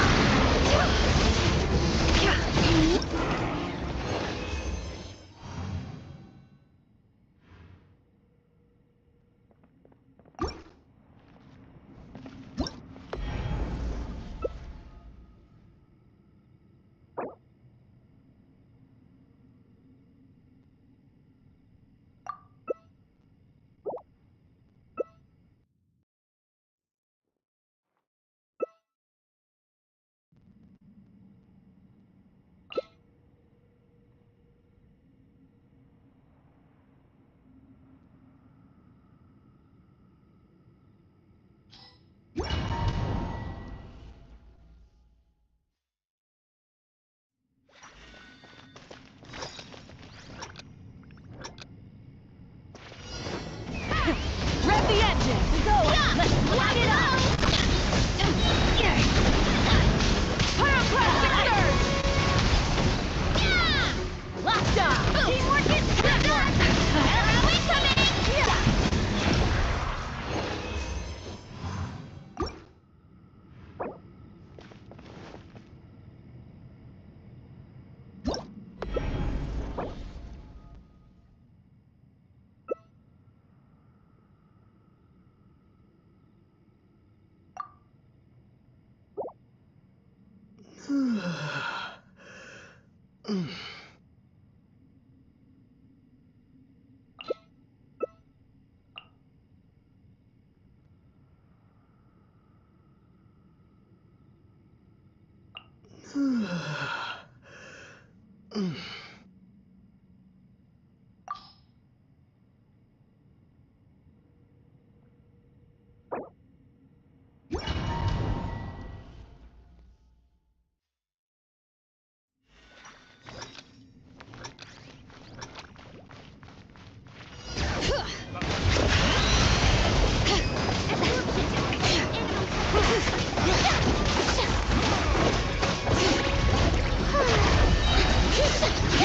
Hear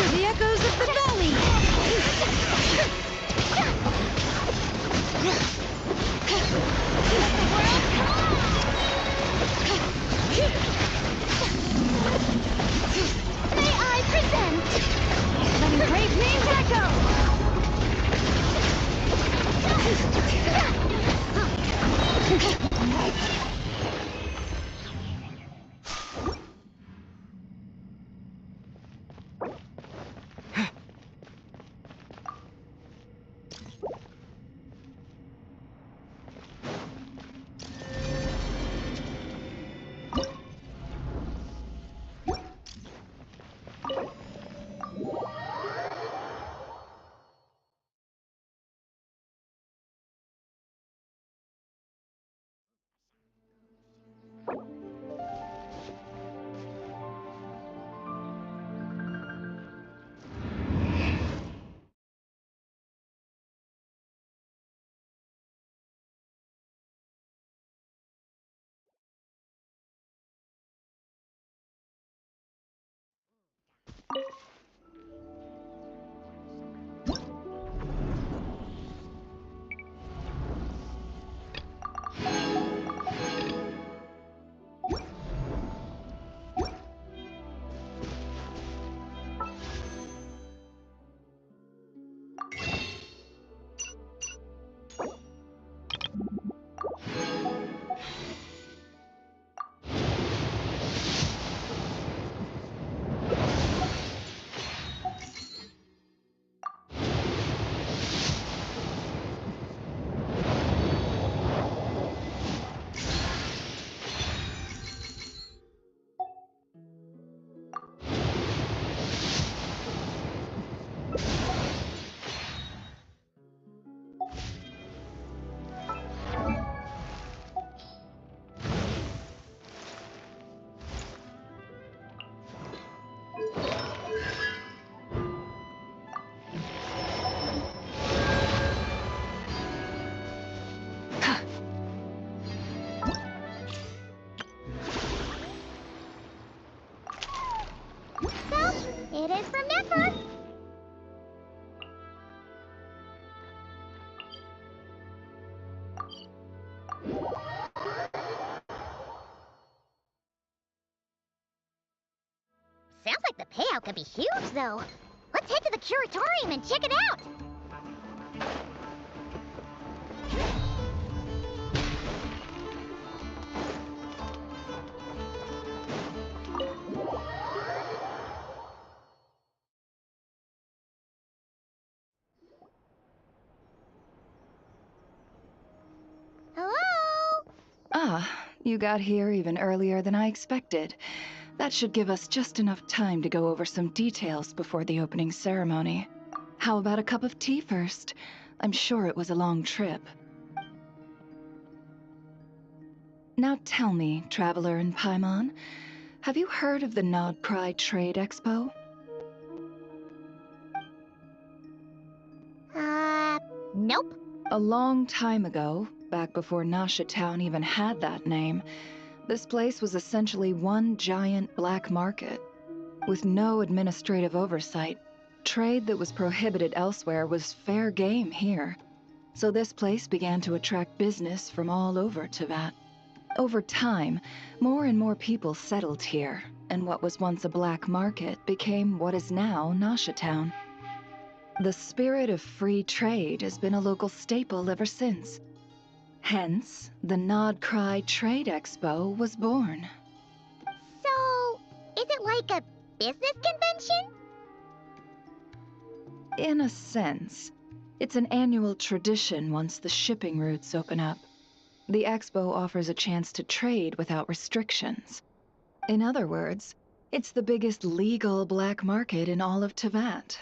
the echoes of the valley! May I present? Letting great names echo! It is from Nefer! Sounds like the payout could be huge, though. Let's head to the curatorium and check it out! Hello? Ah, you got here even earlier than I expected. That should give us just enough time to go over some details before the opening ceremony. How about a cup of tea first? I'm sure it was a long trip. Now tell me, Traveler in Paimon, have you heard of the Nod Cry Trade Expo? Nope. A long time ago, back before Nasha Town even had that name, this place was essentially one giant black market. With no administrative oversight, trade that was prohibited elsewhere was fair game here. So this place began to attract business from all over Teyvat. Over time, more and more people settled here, and what was once a black market became what is now Nasha Town. The spirit of free trade has been a local staple ever since. Hence, the Nod Cry Trade Expo was born. So, is it like a business convention? In a sense. It's an annual tradition once the shipping routes open up. The expo offers a chance to trade without restrictions. In other words, it's the biggest legal black market in all of Teyvat.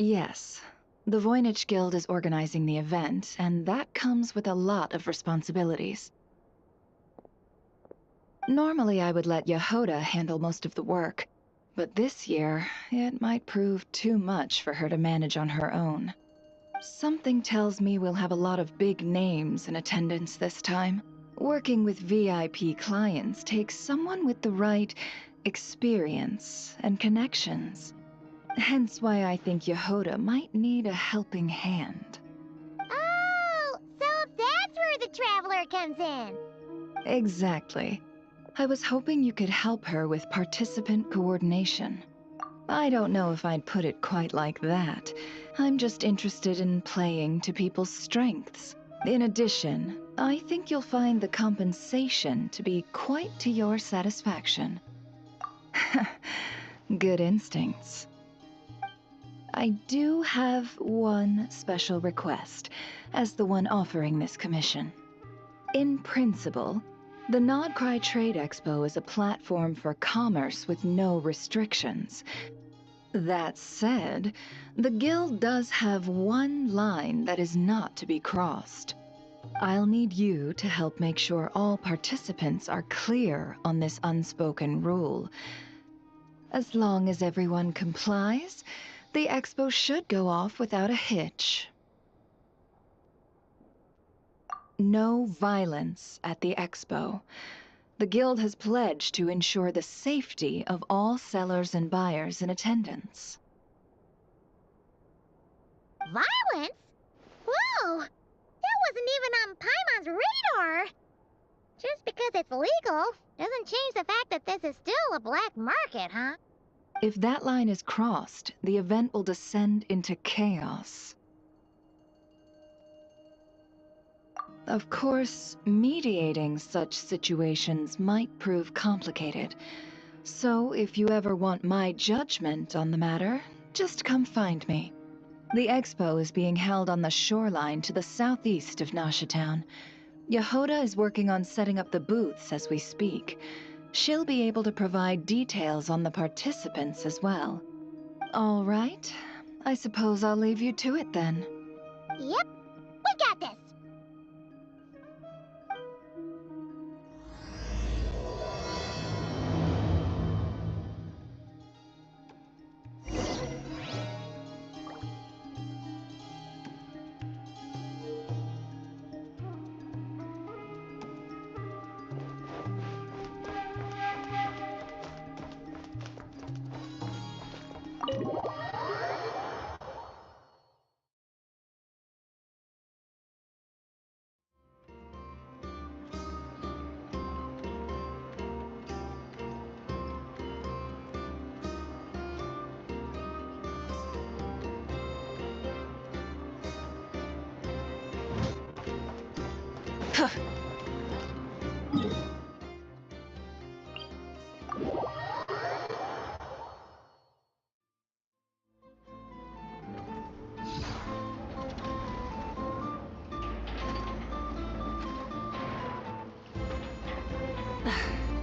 Yes. The Voynich Guild is organizing the event, and that comes with a lot of responsibilities. Normally, I would let Yehoda handle most of the work, but this year, it might prove too much for her to manage on her own. Something tells me we'll have a lot of big names in attendance this time. Working with VIP clients takes someone with the right experience and connections. Hence why I think Yehoda might need a helping hand. Oh, so that's where the Traveler comes in. Exactly. I was hoping you could help her with participant coordination. I don't know if I'd put it quite like that. I'm just interested in playing to people's strengths. In addition, I think you'll find the compensation to be quite to your satisfaction. Good instincts. I do have one special request, as the one offering this commission. In principle, the Nodcry Trade Expo is a platform for commerce with no restrictions. That said, the Guild does have one line that is not to be crossed. I'll need you to help make sure all participants are clear on this unspoken rule. As long as everyone complies, the expo should go off without a hitch. No violence at the expo. The Guild has pledged to ensure the safety of all sellers and buyers in attendance. Violence? Whoa! That wasn't even on Paimon's radar! Just because it's legal doesn't change the fact that this is still a black market, huh? If that line is crossed, the event will descend into chaos. Of course, mediating such situations might prove complicated. So if you ever want my judgment on the matter, just come find me. The expo is being held on the shoreline to the southeast of Nasha Town. Yehoda is working on setting up the booths as we speak. She'll be able to provide details on the participants as well. All right. I suppose I'll leave you to it then. Yep, we got this!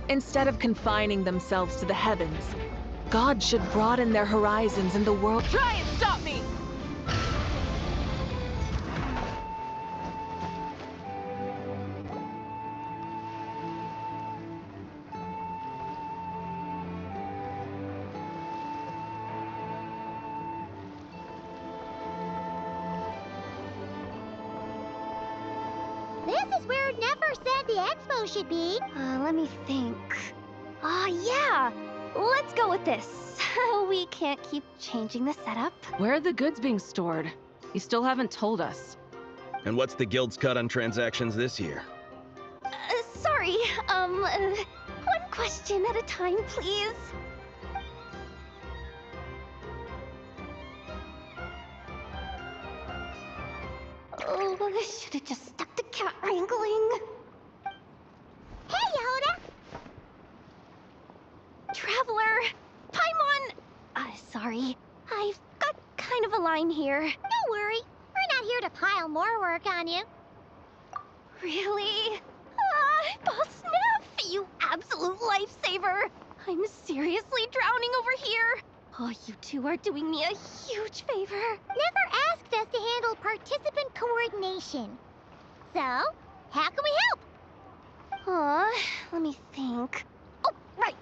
Instead of confining themselves to the heavens, God should broaden their horizons in the world. Try and stop me! This is where Nefer said the expo should be. Let me think. Yeah! Let's go with this. We can't keep changing the setup. Where are the goods being stored? You still haven't told us. And what's the Guild's cut on transactions this year? Sorry, one question at a time, please. Oh, I should have just stuck to cat wrangling. Hey, Yehoda! Traveler! Paimon! Sorry. I've got kind of a line here. Don't worry. We're not here to pile more work on you. Really? Boss Neff, you absolute lifesaver! I'm seriously drowning over here. Oh, you two are doing me a huge favor. Never asked us to handle participant coordination. So, how can we help? Let me think. Oh, right.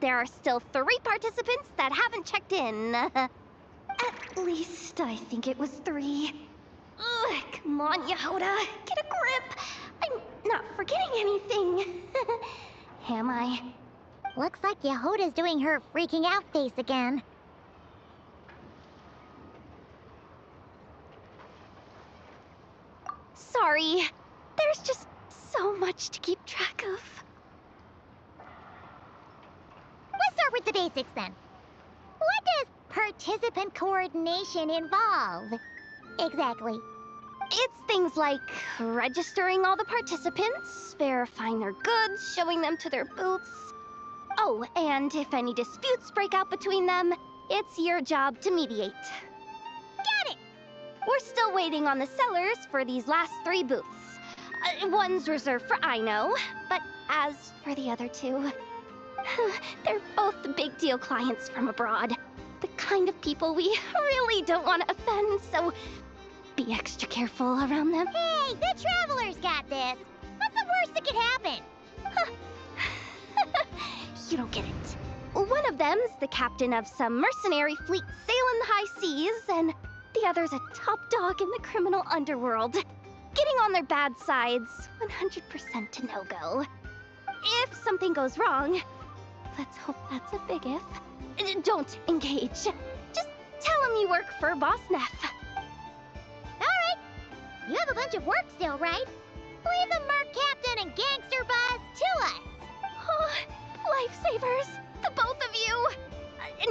There are still 3 participants that haven't checked in. At least I think it was 3. Ugh, come on, Yehoda. Get a grip. I'm not forgetting anything. Am I? Looks like Yehoda's doing her freaking out face again. Sorry. There's just so much to keep track of. Let's start with the basics then. What does participant coordination involve? Exactly. It's things like registering all the participants, verifying their goods, showing them to their booths. Oh, and if any disputes break out between them, it's your job to mediate. Got it! We're still waiting on the sellers for these last 3 booths. One's reserved for Aino, but as for the other 2, they're both big deal clients from abroad. The kind of people we really don't want to offend, so be extra careful around them. Hey, the Travelers got this. What's the worst that could happen? You don't get it. One of them's the captain of some mercenary fleet sailing the high seas, and the other's a top dog in the criminal underworld. Getting on their bad sides, 100% to no-go. If something goes wrong, let's hope that's a big if, don't engage. Just tell him you work for Boss Neff. Alright. You have a bunch of work still, right? Leave the Merc Captain and Gangster Buzz to us. Oh, lifesavers, the both of you.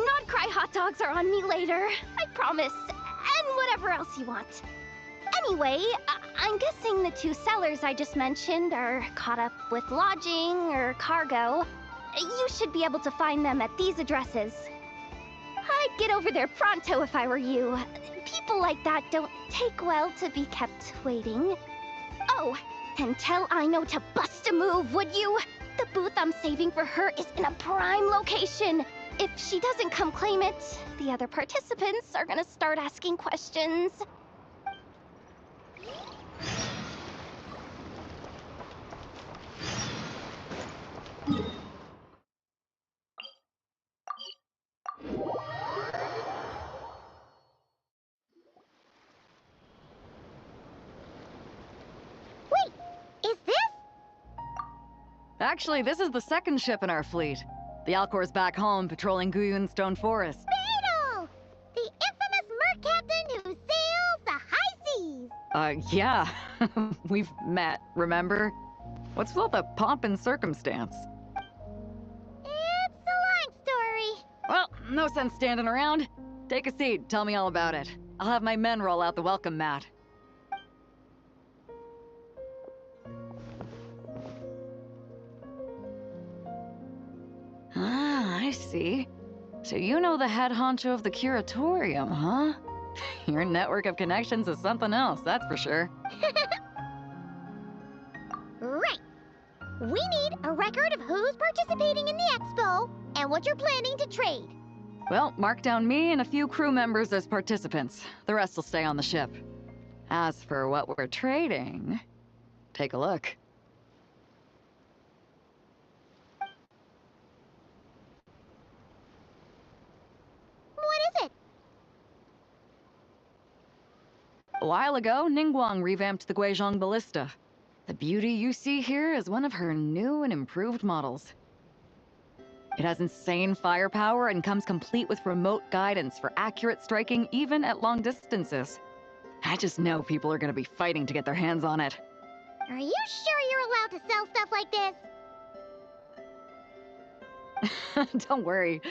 Not cry hot dogs are on me later, I promise. And whatever else you want. Anyway, I'm guessing the 2 sellers I just mentioned are caught up with lodging or cargo. You should be able to find them at these addresses. I'd get over there pronto if I were you. People like that don't take well to be kept waiting. Oh, and tell Aino to bust a move, would you? The booth I'm saving for her is in a prime location. If she doesn't come claim it, the other participants are gonna start asking questions. Wait, is this? Actually, this is the 2nd ship in our fleet. The Alcor's back home patrolling Guyun Stone Forest. Beetle! The infamous Merc Captain who sails the high seas! Yeah. We've met, remember? What's with all the pomp and circumstance? It's a long story. Well, no sense standing around. Take a seat, tell me all about it. I'll have my men roll out the welcome mat. Ah, I see. So you know the head honcho of the curatorium, huh? Your network of connections is something else, that's for sure. Right. We need a record of who's participating in the expo and what you're planning to trade. Well, mark down me and a few crew members as participants. The rest will stay on the ship. As for what we're trading, take a look. What is it? A while ago, Ningguang revamped the Guizhong Ballista. The beauty you see here is one of her new and improved models. It has insane firepower and comes complete with remote guidance for accurate striking even at long distances. I just know people are gonna be fighting to get their hands on it. Are you sure you're allowed to sell stuff like this? Don't worry.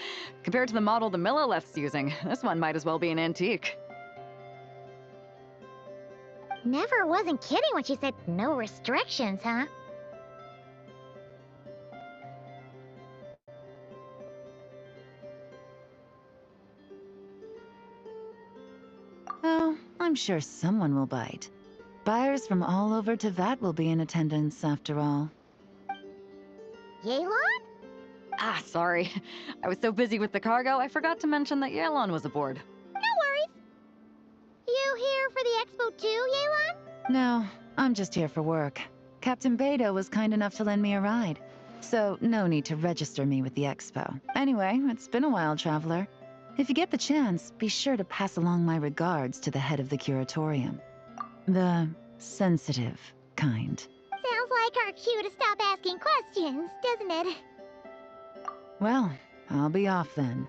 Compared to the model the Millileth's using, this one might as well be an antique. Never wasn't kidding when she said no restrictions, huh? Oh, I'm sure someone will bite. Buyers from all over Tevat will be in attendance, after all. Yelan? Ah, sorry. I was so busy with the cargo, I forgot to mention that Yelan was aboard. No worries. You here for the expo too, Yelan? No, I'm just here for work. Captain Beto was kind enough to lend me a ride. So, no need to register me with the expo. Anyway, it's been a while, Traveler. If you get the chance, be sure to pass along my regards to the head of the curatorium. The sensitive kind. Sounds like our cue to stop asking questions, doesn't it? Well, I'll be off then.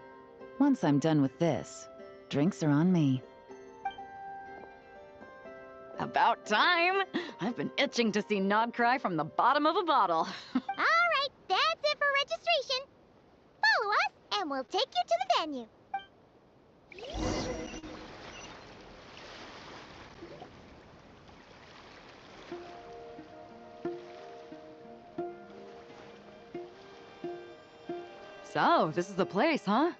Once I'm done with this, drinks are on me. About time! I've been itching to see Nod cry from the bottom of a bottle. Alright, that's it for registration. Follow us, and we'll take you to the venue. So, this is the place, huh?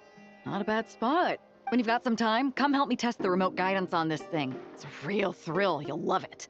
Not a bad spot. When you've got some time, come help me test the remote guidance on this thing. It's a real thrill, you'll love it.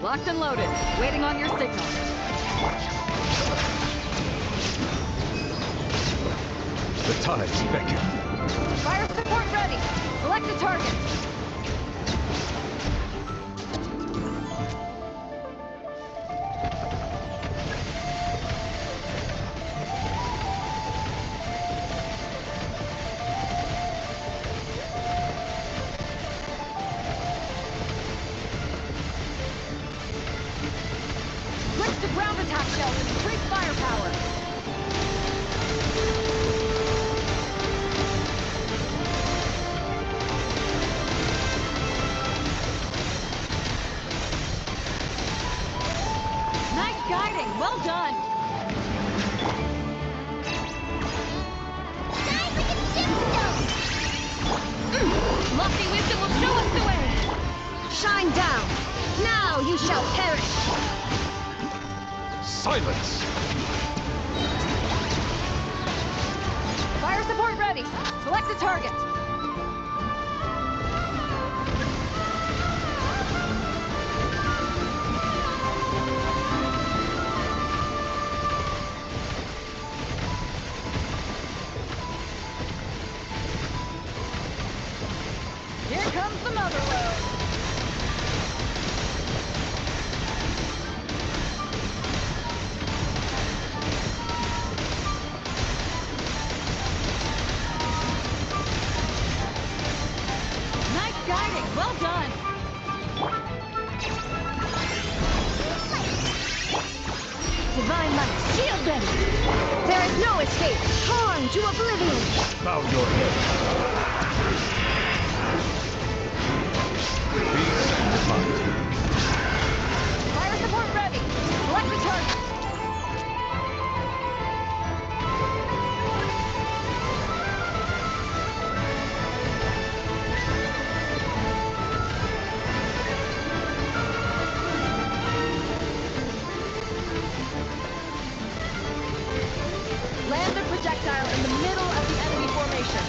Locked and loaded, waiting on your signal. The tides beckon. Fire support ready. Select a target. Switch to ground attack shells and increase firepower. Nice guiding, well done. Guys, we can ship Lofty wisdom will show us the way! Shine down! Now you shall perish! Silence! Fire support ready. Select a target. Here comes the mother load. Nice guiding, well done. Divine light, shield them! There is no escape! Torn to oblivion! Bow your head. Peace and might. Fire support ready. Select a target. Land the projectile in the middle of the enemy formation.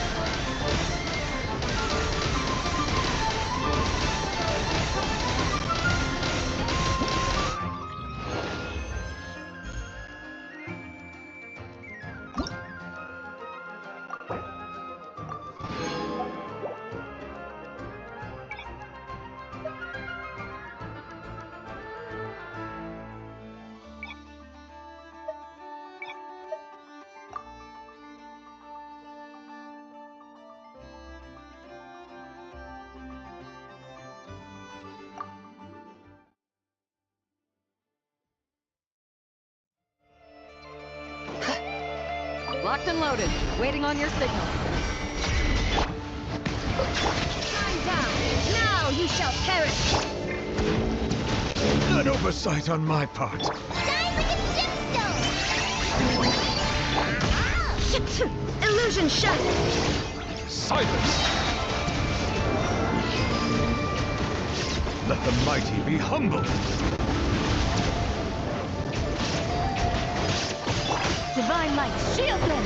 Locked and loaded, waiting on your signal. Time down. Now you shall perish. An oversight on my part. Die like a gemstone! Illusion shattered. Silence! Let the mighty be humble. Divine light, shield them!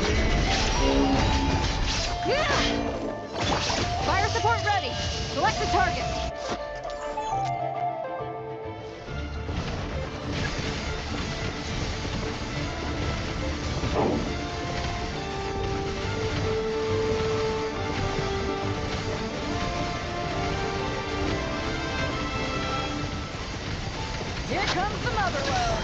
Fire support ready. Select the target. Here comes the mother load.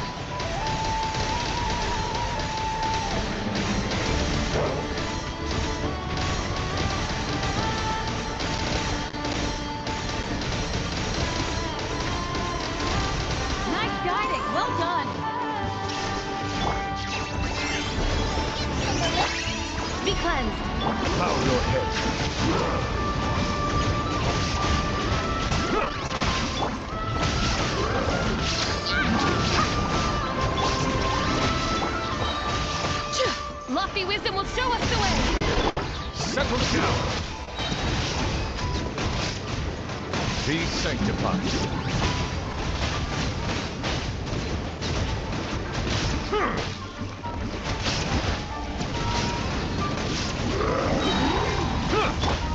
Nice guiding. Well done. Be cleansed. Bow your head. Lofty wisdom will show us the way. Settle down. Be sanctified.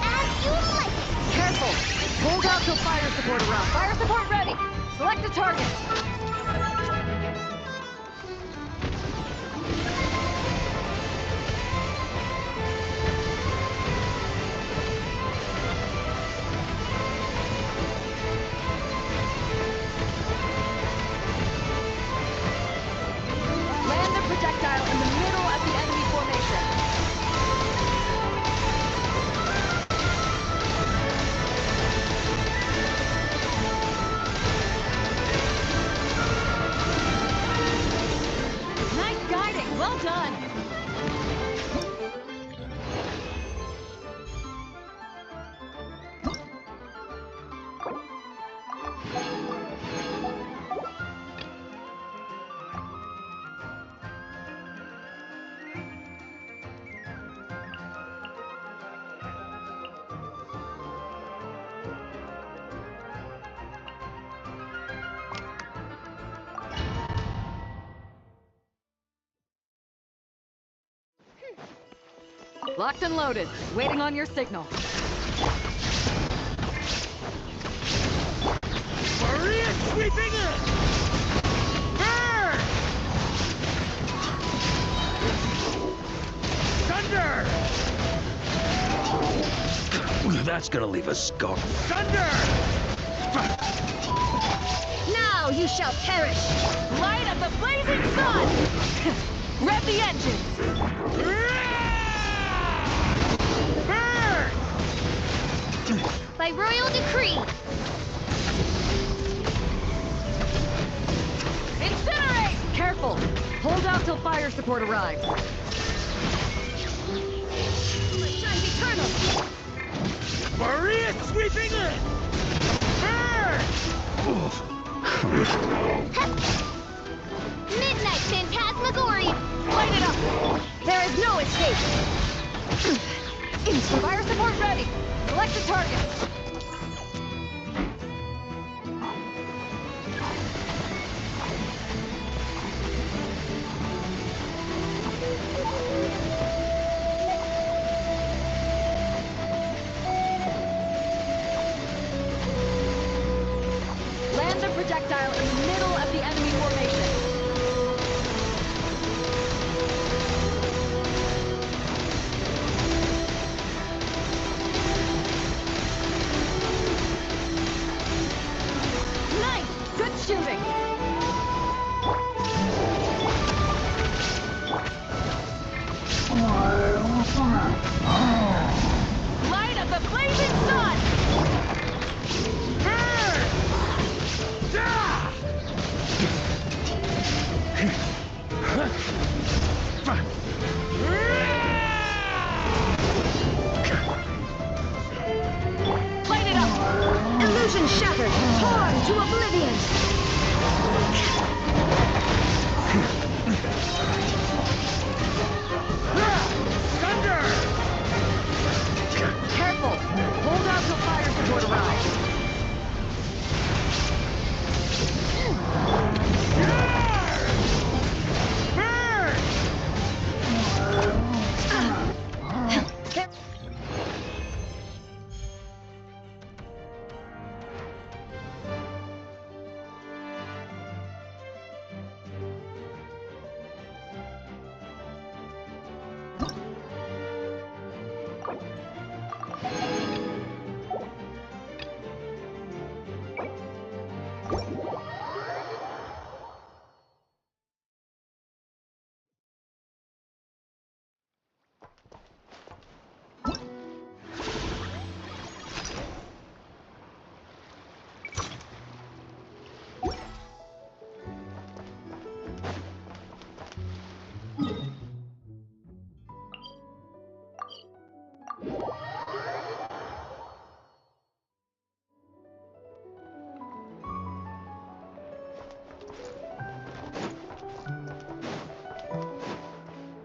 As you like it! Careful. Hold out till fire support around. Fire support ready. Select a target. Land the projectile in the middle of the enemy formation. Nice guiding. Well done. Locked and loaded, waiting on your signal. Maria sweeping in! Burn! Thunder! That's gonna leave a scar. Thunder! Now you shall perish. Light up the blazing sun! Rev the engines! Burn! By royal decree. Incinerate! Careful! Hold out till fire support arrives. Shines eternal. Maria sweeping in! Burn! Midnight Phantasmagoria. Light it up! There is no escape. Fire support ready. Select a target. Land the projectile in the middle of the enemy formation. Nice! Good shooting! Light up the blazing sun! to oblivion! Careful! Hold out till fire support arrives.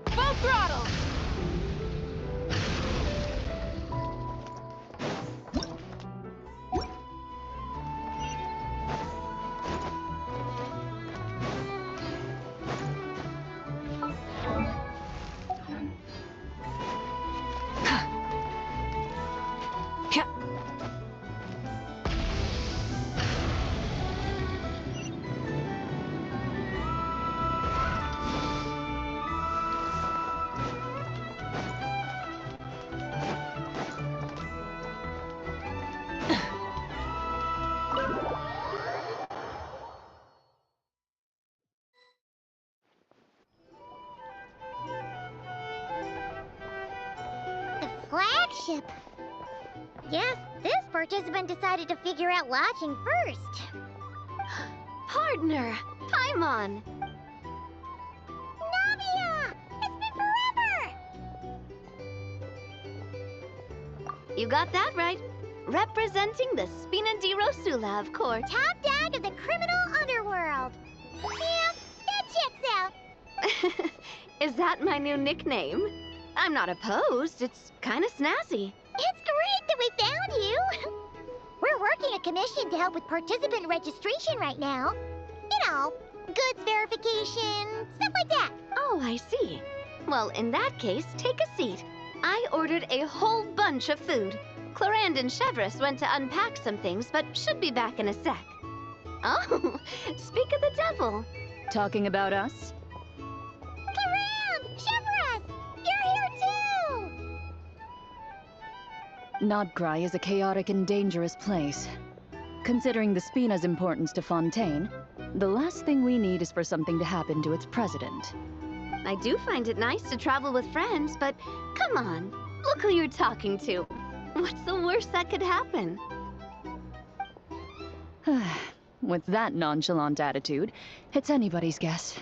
Full throttle! The flagship. Guess this participant decided to figure out lodging first. Partner, Paimon. Navia! It's been forever! You got that right. Representing the Spina di Rosula, of course. Top dog of the criminal underworld. Yeah, that checks out. Is that my new nickname? I'm not opposed. It's kind of snazzy. It's great that we found you. We're working a commission to help with participant registration right now. You know, goods verification, stuff like that. Oh, I see. Well, in that case, take a seat. I ordered a whole bunch of food. Clarand and Chevreuse went to unpack some things, but should be back in a sec. Oh, speak of the devil. Talking about us? Clarand! Chevreuse! You're here too! Nodcry is a chaotic and dangerous place. Considering the Spina's importance to Fontaine, the last thing we need is for something to happen to its president. I do find it nice to travel with friends, but come on, look who you're talking to. What's the worst that could happen? With that nonchalant attitude, it's anybody's guess.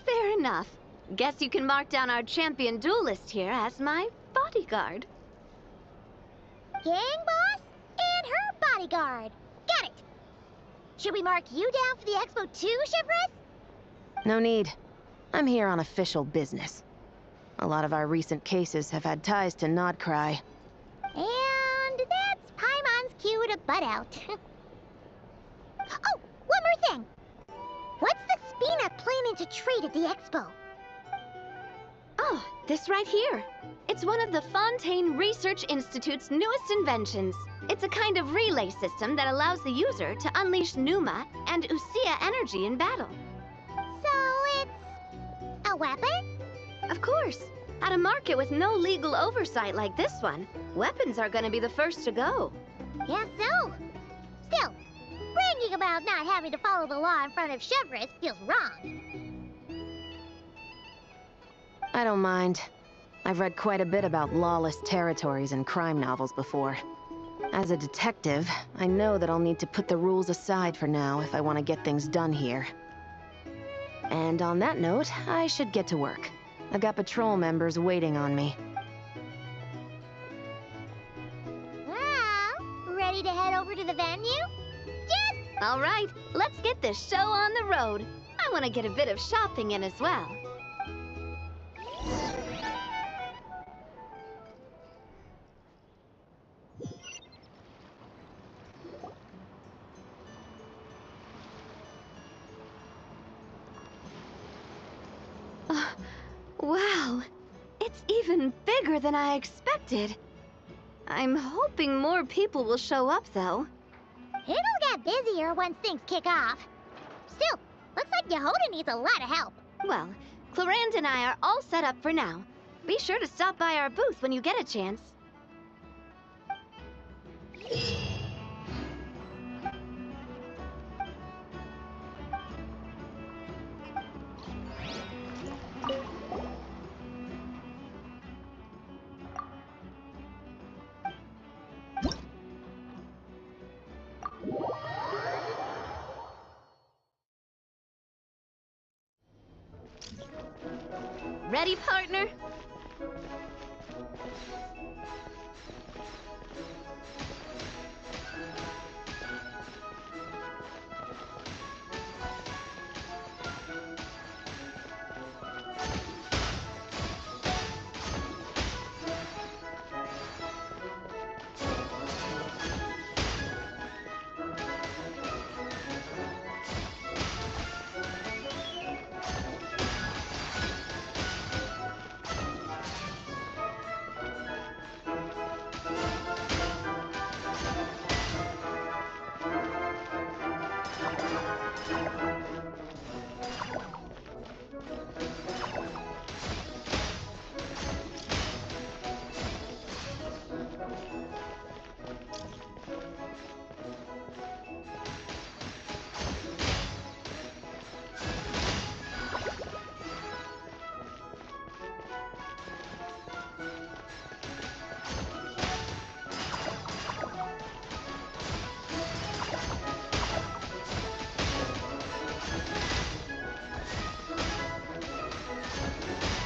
Fair enough. Guess you can mark down our champion duelist here as my bodyguard. Gang boss and her bodyguard. Got it. Should we mark you down for the expo too, Chevreuse? No need. I'm here on official business. A lot of our recent cases have had ties to Nodcry. And that's Paimon's cue to butt out. Oh, one more thing. What's the Spina planning to trade at the expo? Oh, this right here. It's one of the Fontaine Research Institute's newest inventions. It's a kind of relay system that allows the user to unleash Pneuma and Usia energy in battle. So it's a weapon? Of course. At a market with no legal oversight like this one, weapons are gonna be the first to go. Yeah, so. Still, bragging about not having to follow the law in front of Chevreuse feels wrong. I don't mind. I've read quite a bit about lawless territories and crime novels before. As a detective, I know that I'll need to put the rules aside for now if I want to get things done here. And on that note, I should get to work. I've got patrol members waiting on me. Well, ready to head over to the venue? Just All right, let's get this show on the road. I want to get a bit of shopping in as well. Wow, it's even bigger than I expected. I'm hoping more people will show up, though. It'll get busier once things kick off. Still, looks like Yehoda needs a lot of help. Well, Clarand and I are all set up for now. Be sure to stop by our booth when you get a chance. Ready, partner?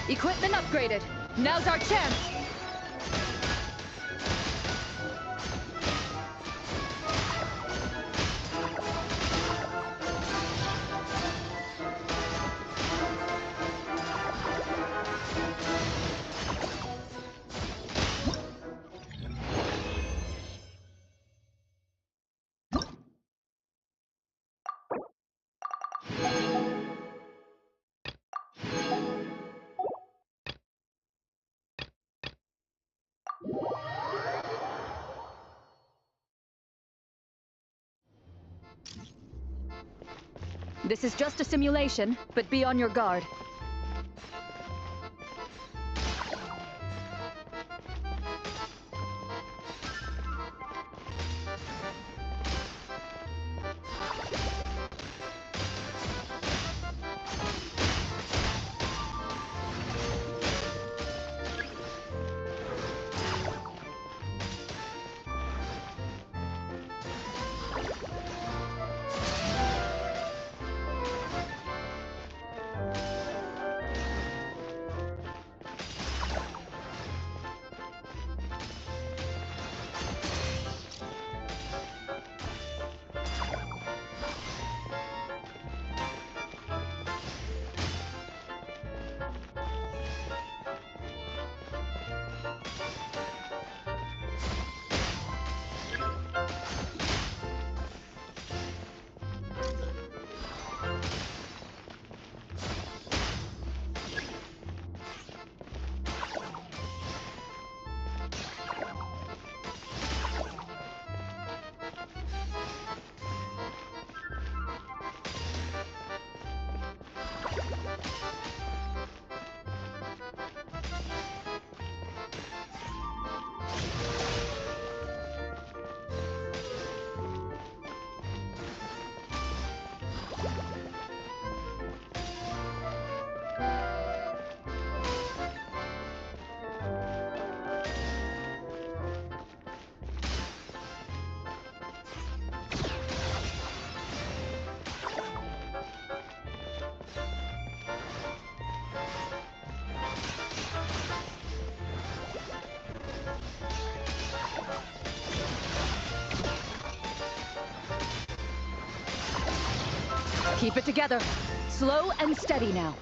Equipment upgraded. Now's our chance. This is just a simulation, but be on your guard. Keep it together. Slow and steady now.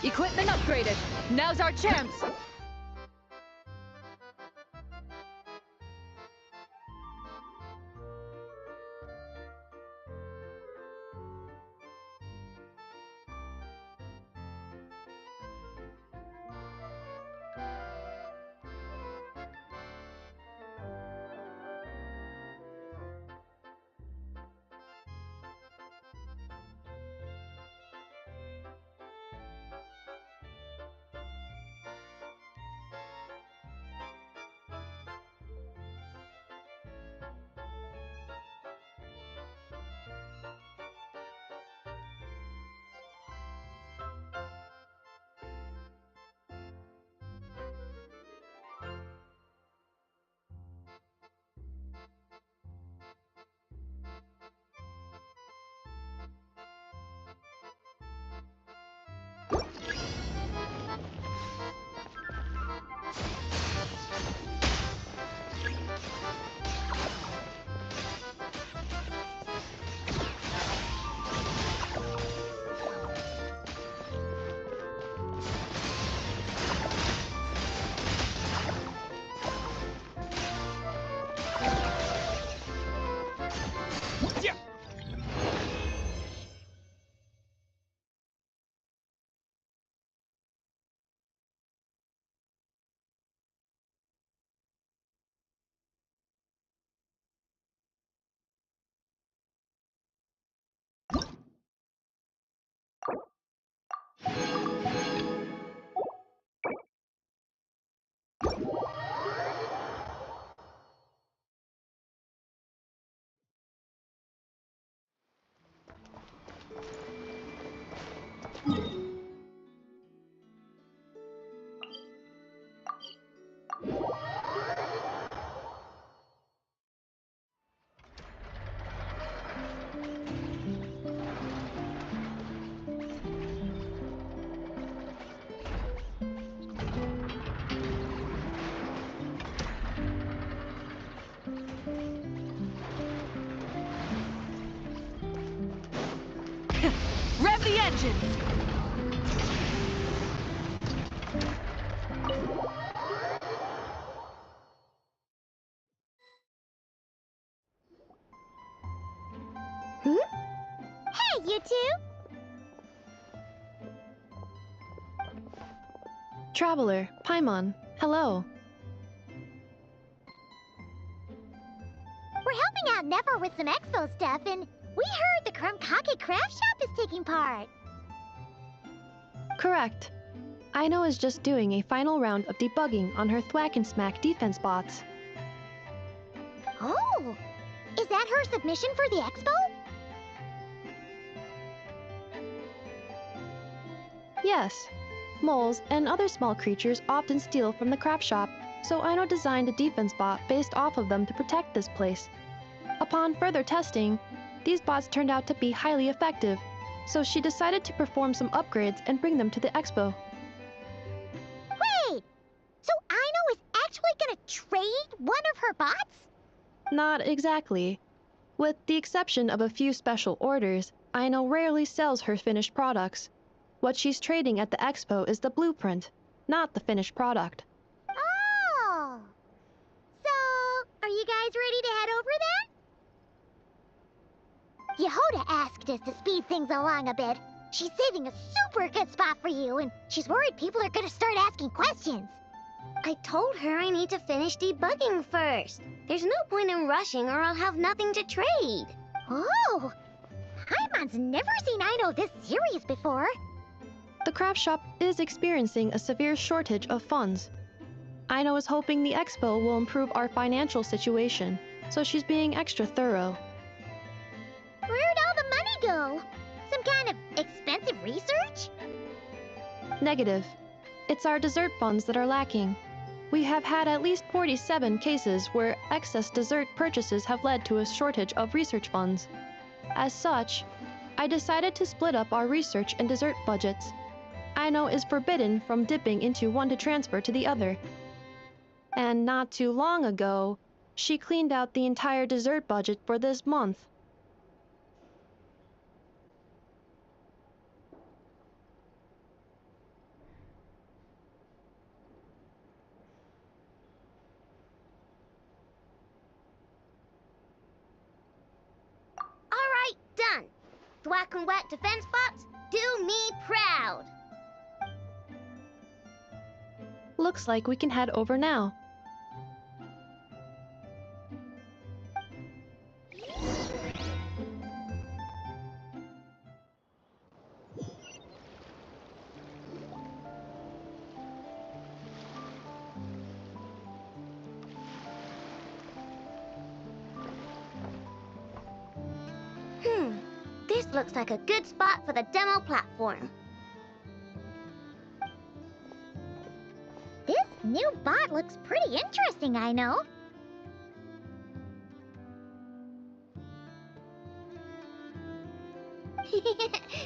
Equipment upgraded. Now's our chance. Rev the engines! you too? Traveler, Paimon, hello. We're helping out Never with some expo stuff, and we heard the Krumkake craft shop is taking part. Correct. Aino is just doing a final round of debugging on her Thwack and Smack defense bots. Oh! Is that her submission for the expo? Yes. Moles and other small creatures often steal from the craft shop, so Aino designed a defense bot based off of them to protect this place. Upon further testing, these bots turned out to be highly effective, so she decided to perform some upgrades and bring them to the expo. Wait! So Aino is actually gonna trade one of her bots? Not exactly. With the exception of a few special orders, Aino rarely sells her finished products. What she's trading at the expo is the blueprint, not the finished product. Oh! So, are you guys ready to head over then? Yehoda asked us to speed things along a bit. She's saving a super good spot for you, and she's worried people are gonna start asking questions. I told her I need to finish debugging first. There's no point in rushing or I'll have nothing to trade. Oh! Paimon's never seen Aino this serious before. The craft shop is experiencing a severe shortage of funds. Aino is hoping the expo will improve our financial situation, so she's being extra thorough. Where'd all the money go? Some kind of expensive research? Negative. It's our dessert funds that are lacking. We have had at least 47 cases where excess dessert purchases have led to a shortage of research funds. As such, I decided to split up our research and dessert budgets. Aino is forbidden from dipping into one to transfer to the other. And not too long ago, she cleaned out the entire dessert budget for this month. Alright, done. Thwack and Whack defense bots, do me proud. Looks like we can head over now. This looks like a good spot for the demo platform. This new bot looks pretty interesting, I know.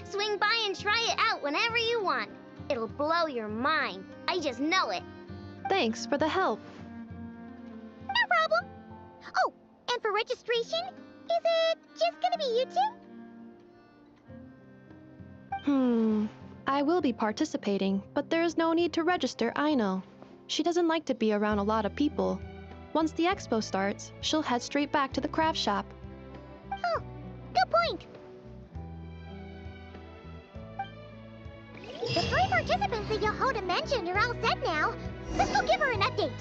Swing by and try it out whenever you want. It'll blow your mind. I just know it. Thanks for the help. No problem. Oh, and for registration, is it just gonna be you two? I will be participating, but there is no need to register, Aino. She doesn't like to be around a lot of people. Once the expo starts, she'll head straight back to the craft shop. Oh, good point. The 3 participants that Yehoda mentioned are all set now. Let's go give her an update.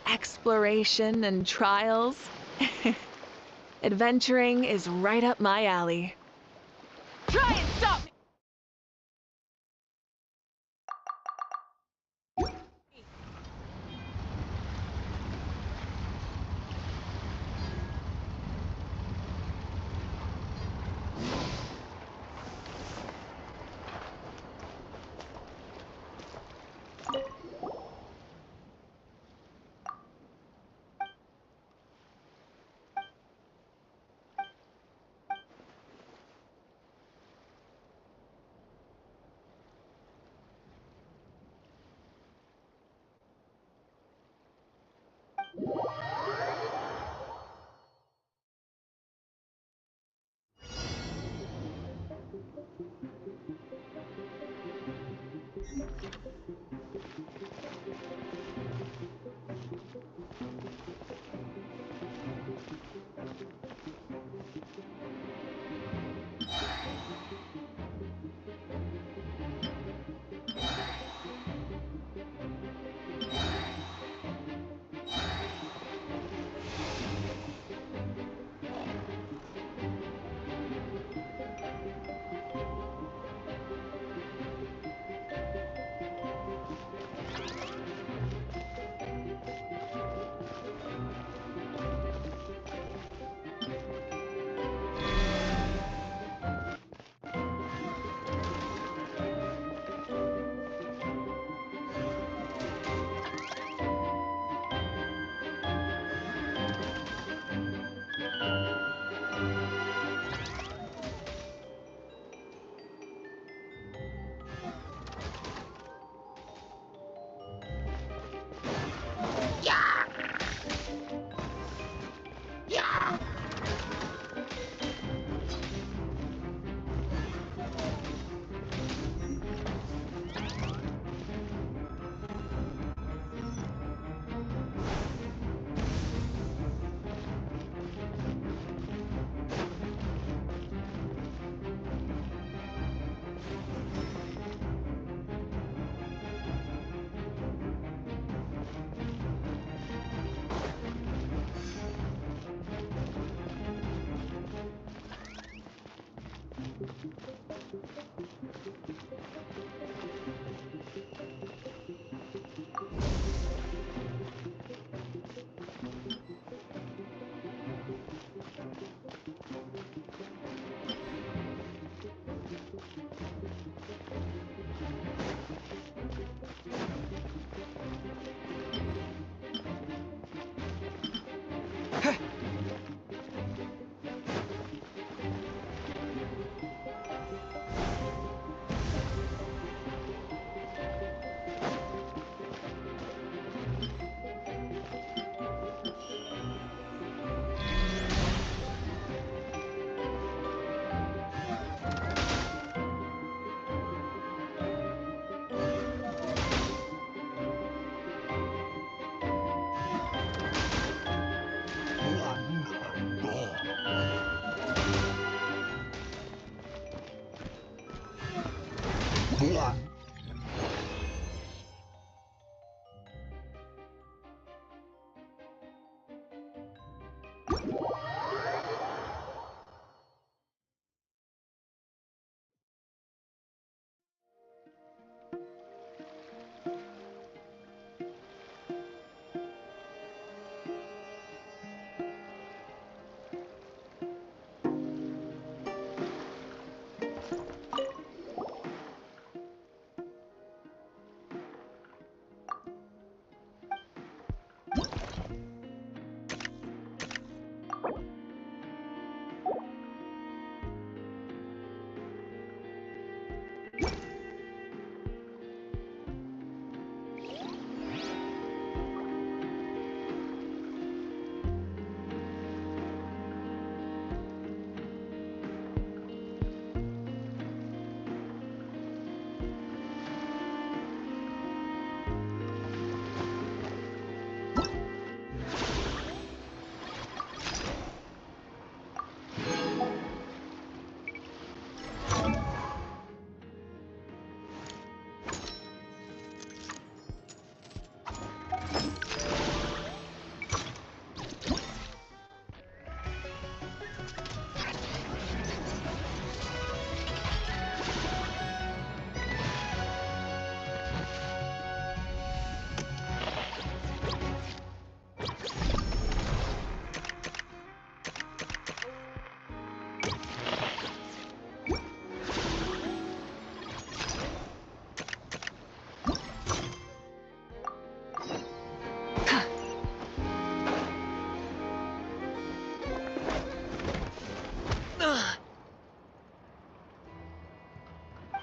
Exploration and trials. Adventuring is right up my alley. Try and stop me! blah.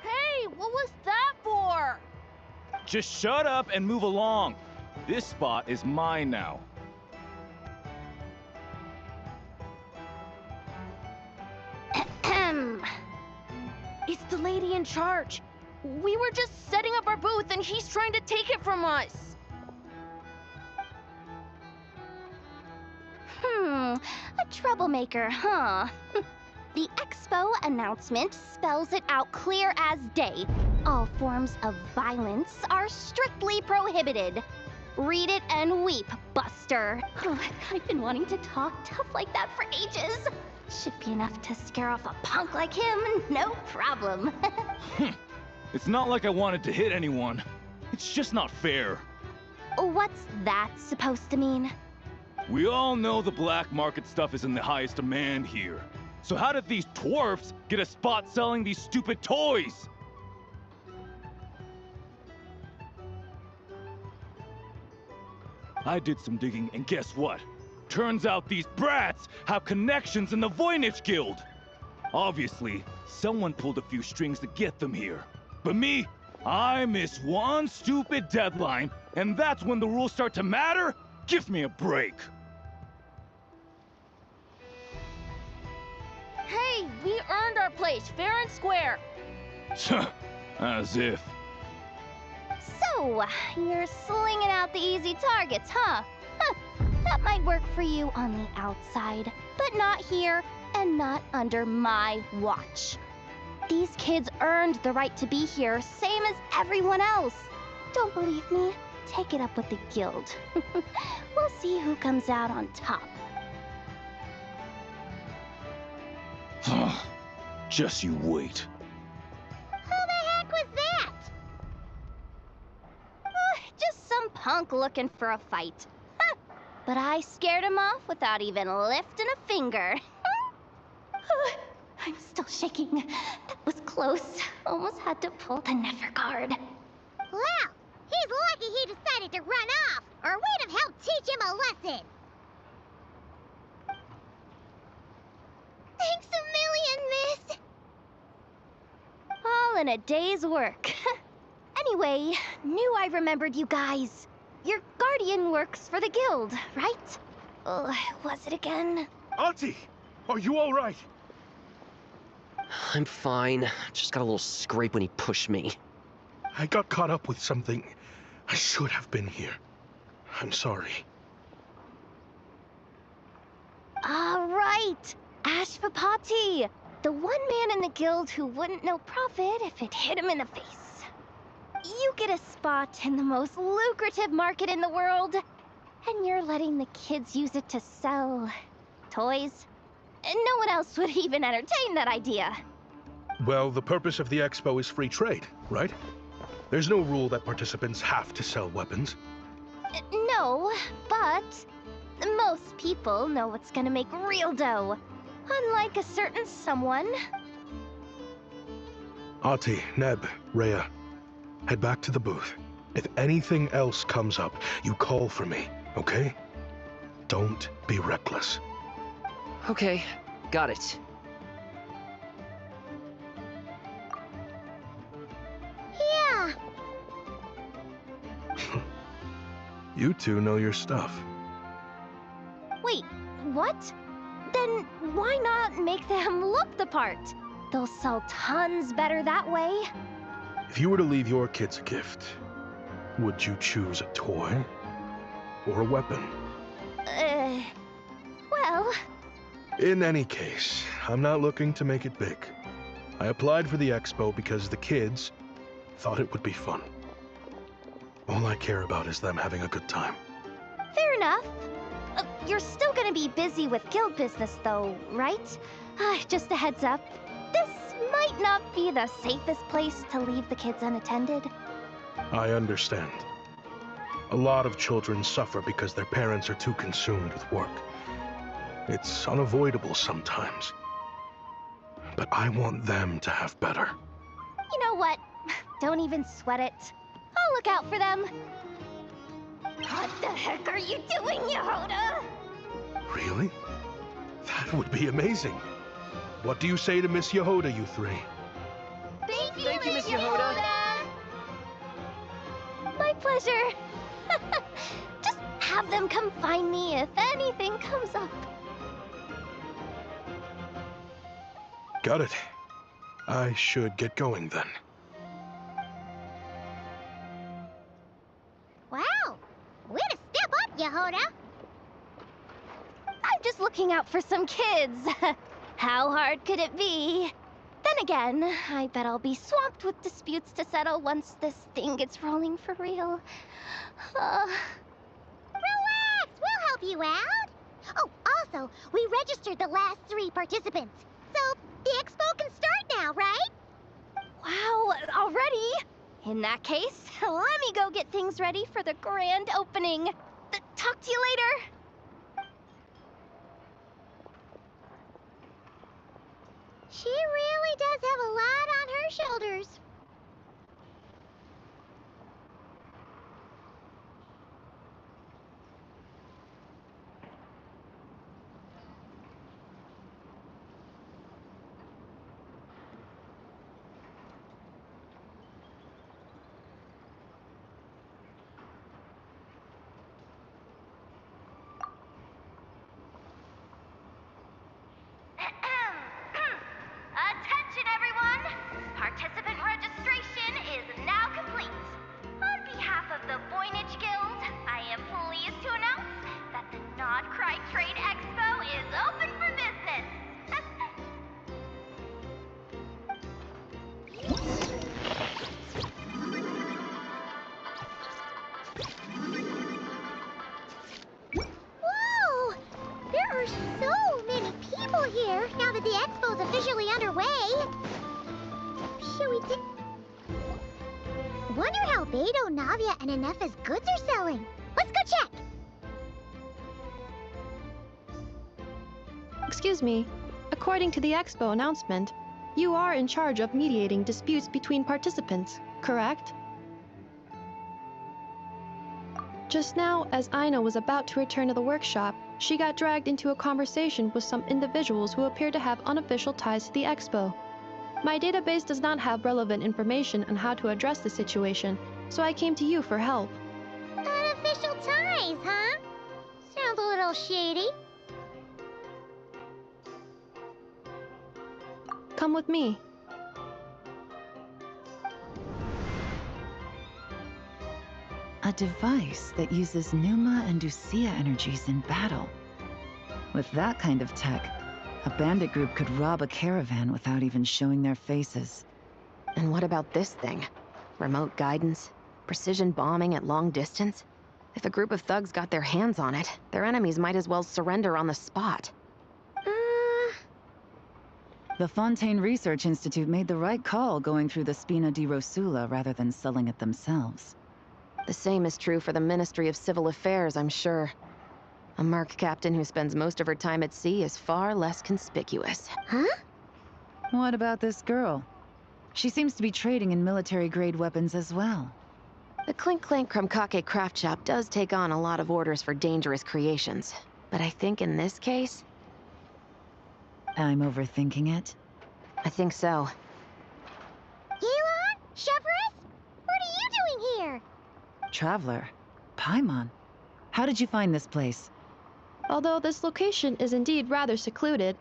Hey, what was that for? Just shut up and move along. This spot is mine now. It's the lady in charge. We were just setting up our booth and she's trying to take it from us. A troublemaker, huh? The expo announcement spells it out clear as day. All forms of violence are strictly prohibited. Read it and weep, Buster. I've been wanting to talk tough like that for ages. Should be enough to scare off a punk like him, no problem. It's not like I wanted to hit anyone. It's just not fair. What's that supposed to mean? We all know the black market stuff is in the highest demand here. So how did these dwarfs get a spot selling these stupid toys? I did some digging, and guess what? Turns out these brats have connections in the Voynich Guild. Obviously, someone pulled a few strings to get them here. But me, I miss one stupid deadline, and that's when the rules start to matter? Give me a break. Hey, we earned our place, fair and square. As if. So, you're slinging out the easy targets, huh? That might work for you on the outside, but not here and not under my watch. These kids earned the right to be here, same as everyone else. Don't believe me? Take it up with the guild. We'll see who comes out on top. Just you wait. Who the heck was that? Just some punk looking for a fight. But I scared him off without even lifting a finger. I'm still shaking. That was close. Almost had to pull the Nefer guard. Well, he's lucky he decided to run off, or we'd have helped teach him a lesson. Thanks a million, miss. All in a day's work. Anyway, knew I remembered you guys. Your guardian works for the guild, right? Was it again? Auntie, are you all right? I'm fine. Just got a little scrape when he pushed me. I got caught up with something. I should have been here. I'm sorry. All right. Ashvapati, the one man in the guild who wouldn't know profit if it hit him in the face. You get a spot in the most lucrative market in the world, and you're letting the kids use it to sell toys. And no one else would even entertain that idea. Well, the purpose of the expo is free trade, right? There's no rule that participants have to sell weapons. No, but most people know what's gonna make real dough. Unlike a certain someone. Ahti, Neb, Rhea, head back to the booth. If anything else comes up, you call for me, okay? Don't be reckless. Okay, got it. Yeah. You two know your stuff. Wait, what? Then why not make them look the part? They'll sell tons better that way. If you were to leave your kids a gift, would you choose a toy or a weapon? Well... In any case, I'm not looking to make it big. I applied for the expo because the kids thought it would be fun. All I care about is them having a good time. Fair enough. You're still gonna be busy with guild business though, right? Just a heads up. This might not be the safest place to leave the kids unattended. I understand. A lot of children suffer because their parents are too consumed with work. It's unavoidable sometimes. But I want them to have better. You know what? Don't even sweat it. I'll look out for them. What the heck are you doing, Yehoda? Really? That would be amazing. What do you say to Miss Yehoda, you three? Thank you, Miss Yehoda. My pleasure. Just have them come find me if anything comes up. Got it. I should get going then. Wow. Way to step up, Yehoda. I'm just looking out for some kids. How hard could it be? Then again, I bet I'll be swamped with disputes to settle once this thing gets rolling for real. Relax, we'll help you out. Oh, also, we registered the last 3 participants. So, the expo can start now, right? Wow, already? In that case, let me go get things ready for the grand opening. Talk to you later. She really does have a lot on her shoulders. Attention, everyone! Participant registration is now complete. On behalf of the Voynich Guild, I am pleased to announce that the Nod Cry Trade Expo is open for business. Whoa! There are so many people here now that the expo's officially underway. Should we wonder how Beidou, Navia, and Ineffa's goods are selling. Let's go check! Excuse me. According to the expo announcement, you are in charge of mediating disputes between participants, correct? Just now, as Aina was about to return to the workshop, she got dragged into a conversation with some individuals who appear to have unofficial ties to the expo. My database does not have relevant information on how to address the situation, so I came to you for help. Unofficial ties, huh? Sounds a little shady. Come with me. A device that uses Pneuma and Ducia energies in battle. With that kind of tech, a bandit group could rob a caravan without even showing their faces. And what about this thing? remote guidance, precision bombing at long distance. If a group of thugs got their hands on it, their enemies might as well surrender on the spot. The Fontaine Research Institute made the right call going through the Spina di Rosula rather than selling it themselves. The same is true for the Ministry of Civil Affairs, I'm sure. A merc captain who spends most of her time at sea is far less conspicuous. Huh? What about this girl? She seems to be trading in military-grade weapons as well. The Clink Clank Krumkake craft shop does take on a lot of orders for dangerous creations. But I think in this case... I'm overthinking it. I think so. Elon? Chevron? What are you doing here? Traveler? Paimon? How did you find this place? Although this location is indeed rather secluded,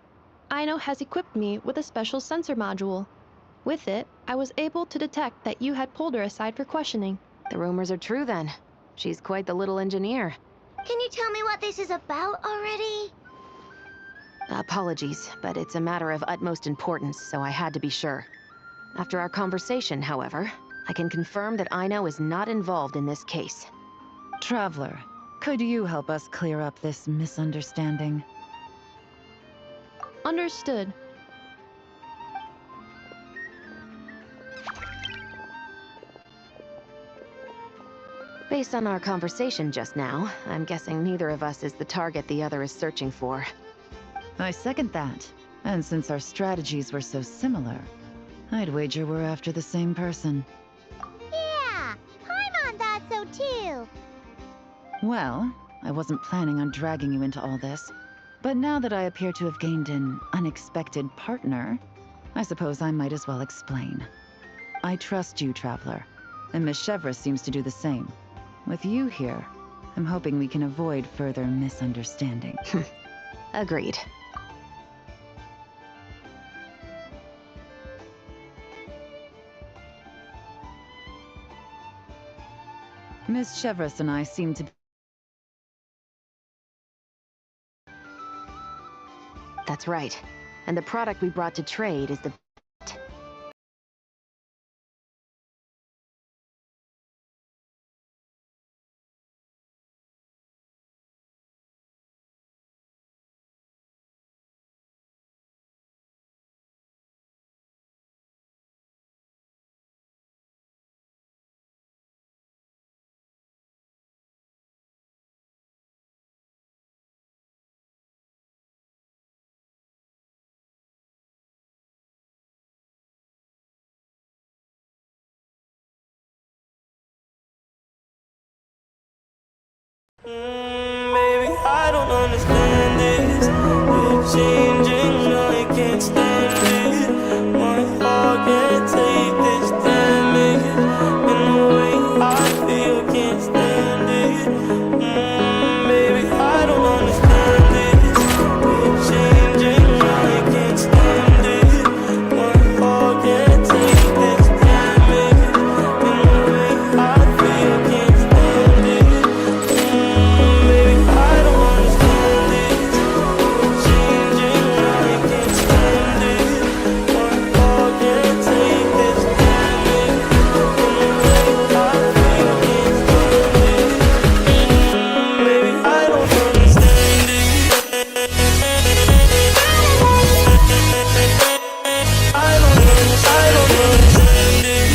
Aino has equipped me with a special sensor module. With it, I was able to detect that you had pulled her aside for questioning. The rumors are true then. She's quite the little engineer. Can you tell me what this is about already? Apologies, but it's a matter of utmost importance, so I had to be sure. After our conversation, however, I can confirm that Aino is not involved in this case. Traveler, could you help us clear up this misunderstanding? Understood. Based on our conversation just now, I'm guessing neither of us is the target the other is searching for. I second that. And since our strategies were so similar, I'd wager we're after the same person. Yeah, Paimon thought so too. Well, I wasn't planning on dragging you into all this, but now that I appear to have gained an unexpected partner, I suppose I might as well explain. I trust you, Traveler, and Miss Chevra seems to do the same. With you here, I'm hoping we can avoid further misunderstanding. Agreed. Miss Chevres and I seem to be... That's right. And the product we brought to trade is the... Baby, I don't understand this. You're changing, I can't stand it. My heart can't take this damage. And the way I feel, can't stand it. Baby, I don't understand this. You're changing, I can't stand it. My heart can't take this damage. And the way I feel, can't stand it. Baby, I don't understand this. Changing, I can't stand it. My heart can't take this damage. And the way I feel, can't stand it. Baby, I don't understand it. I don't understand it.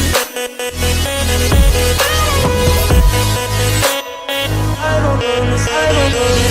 I don't understand it.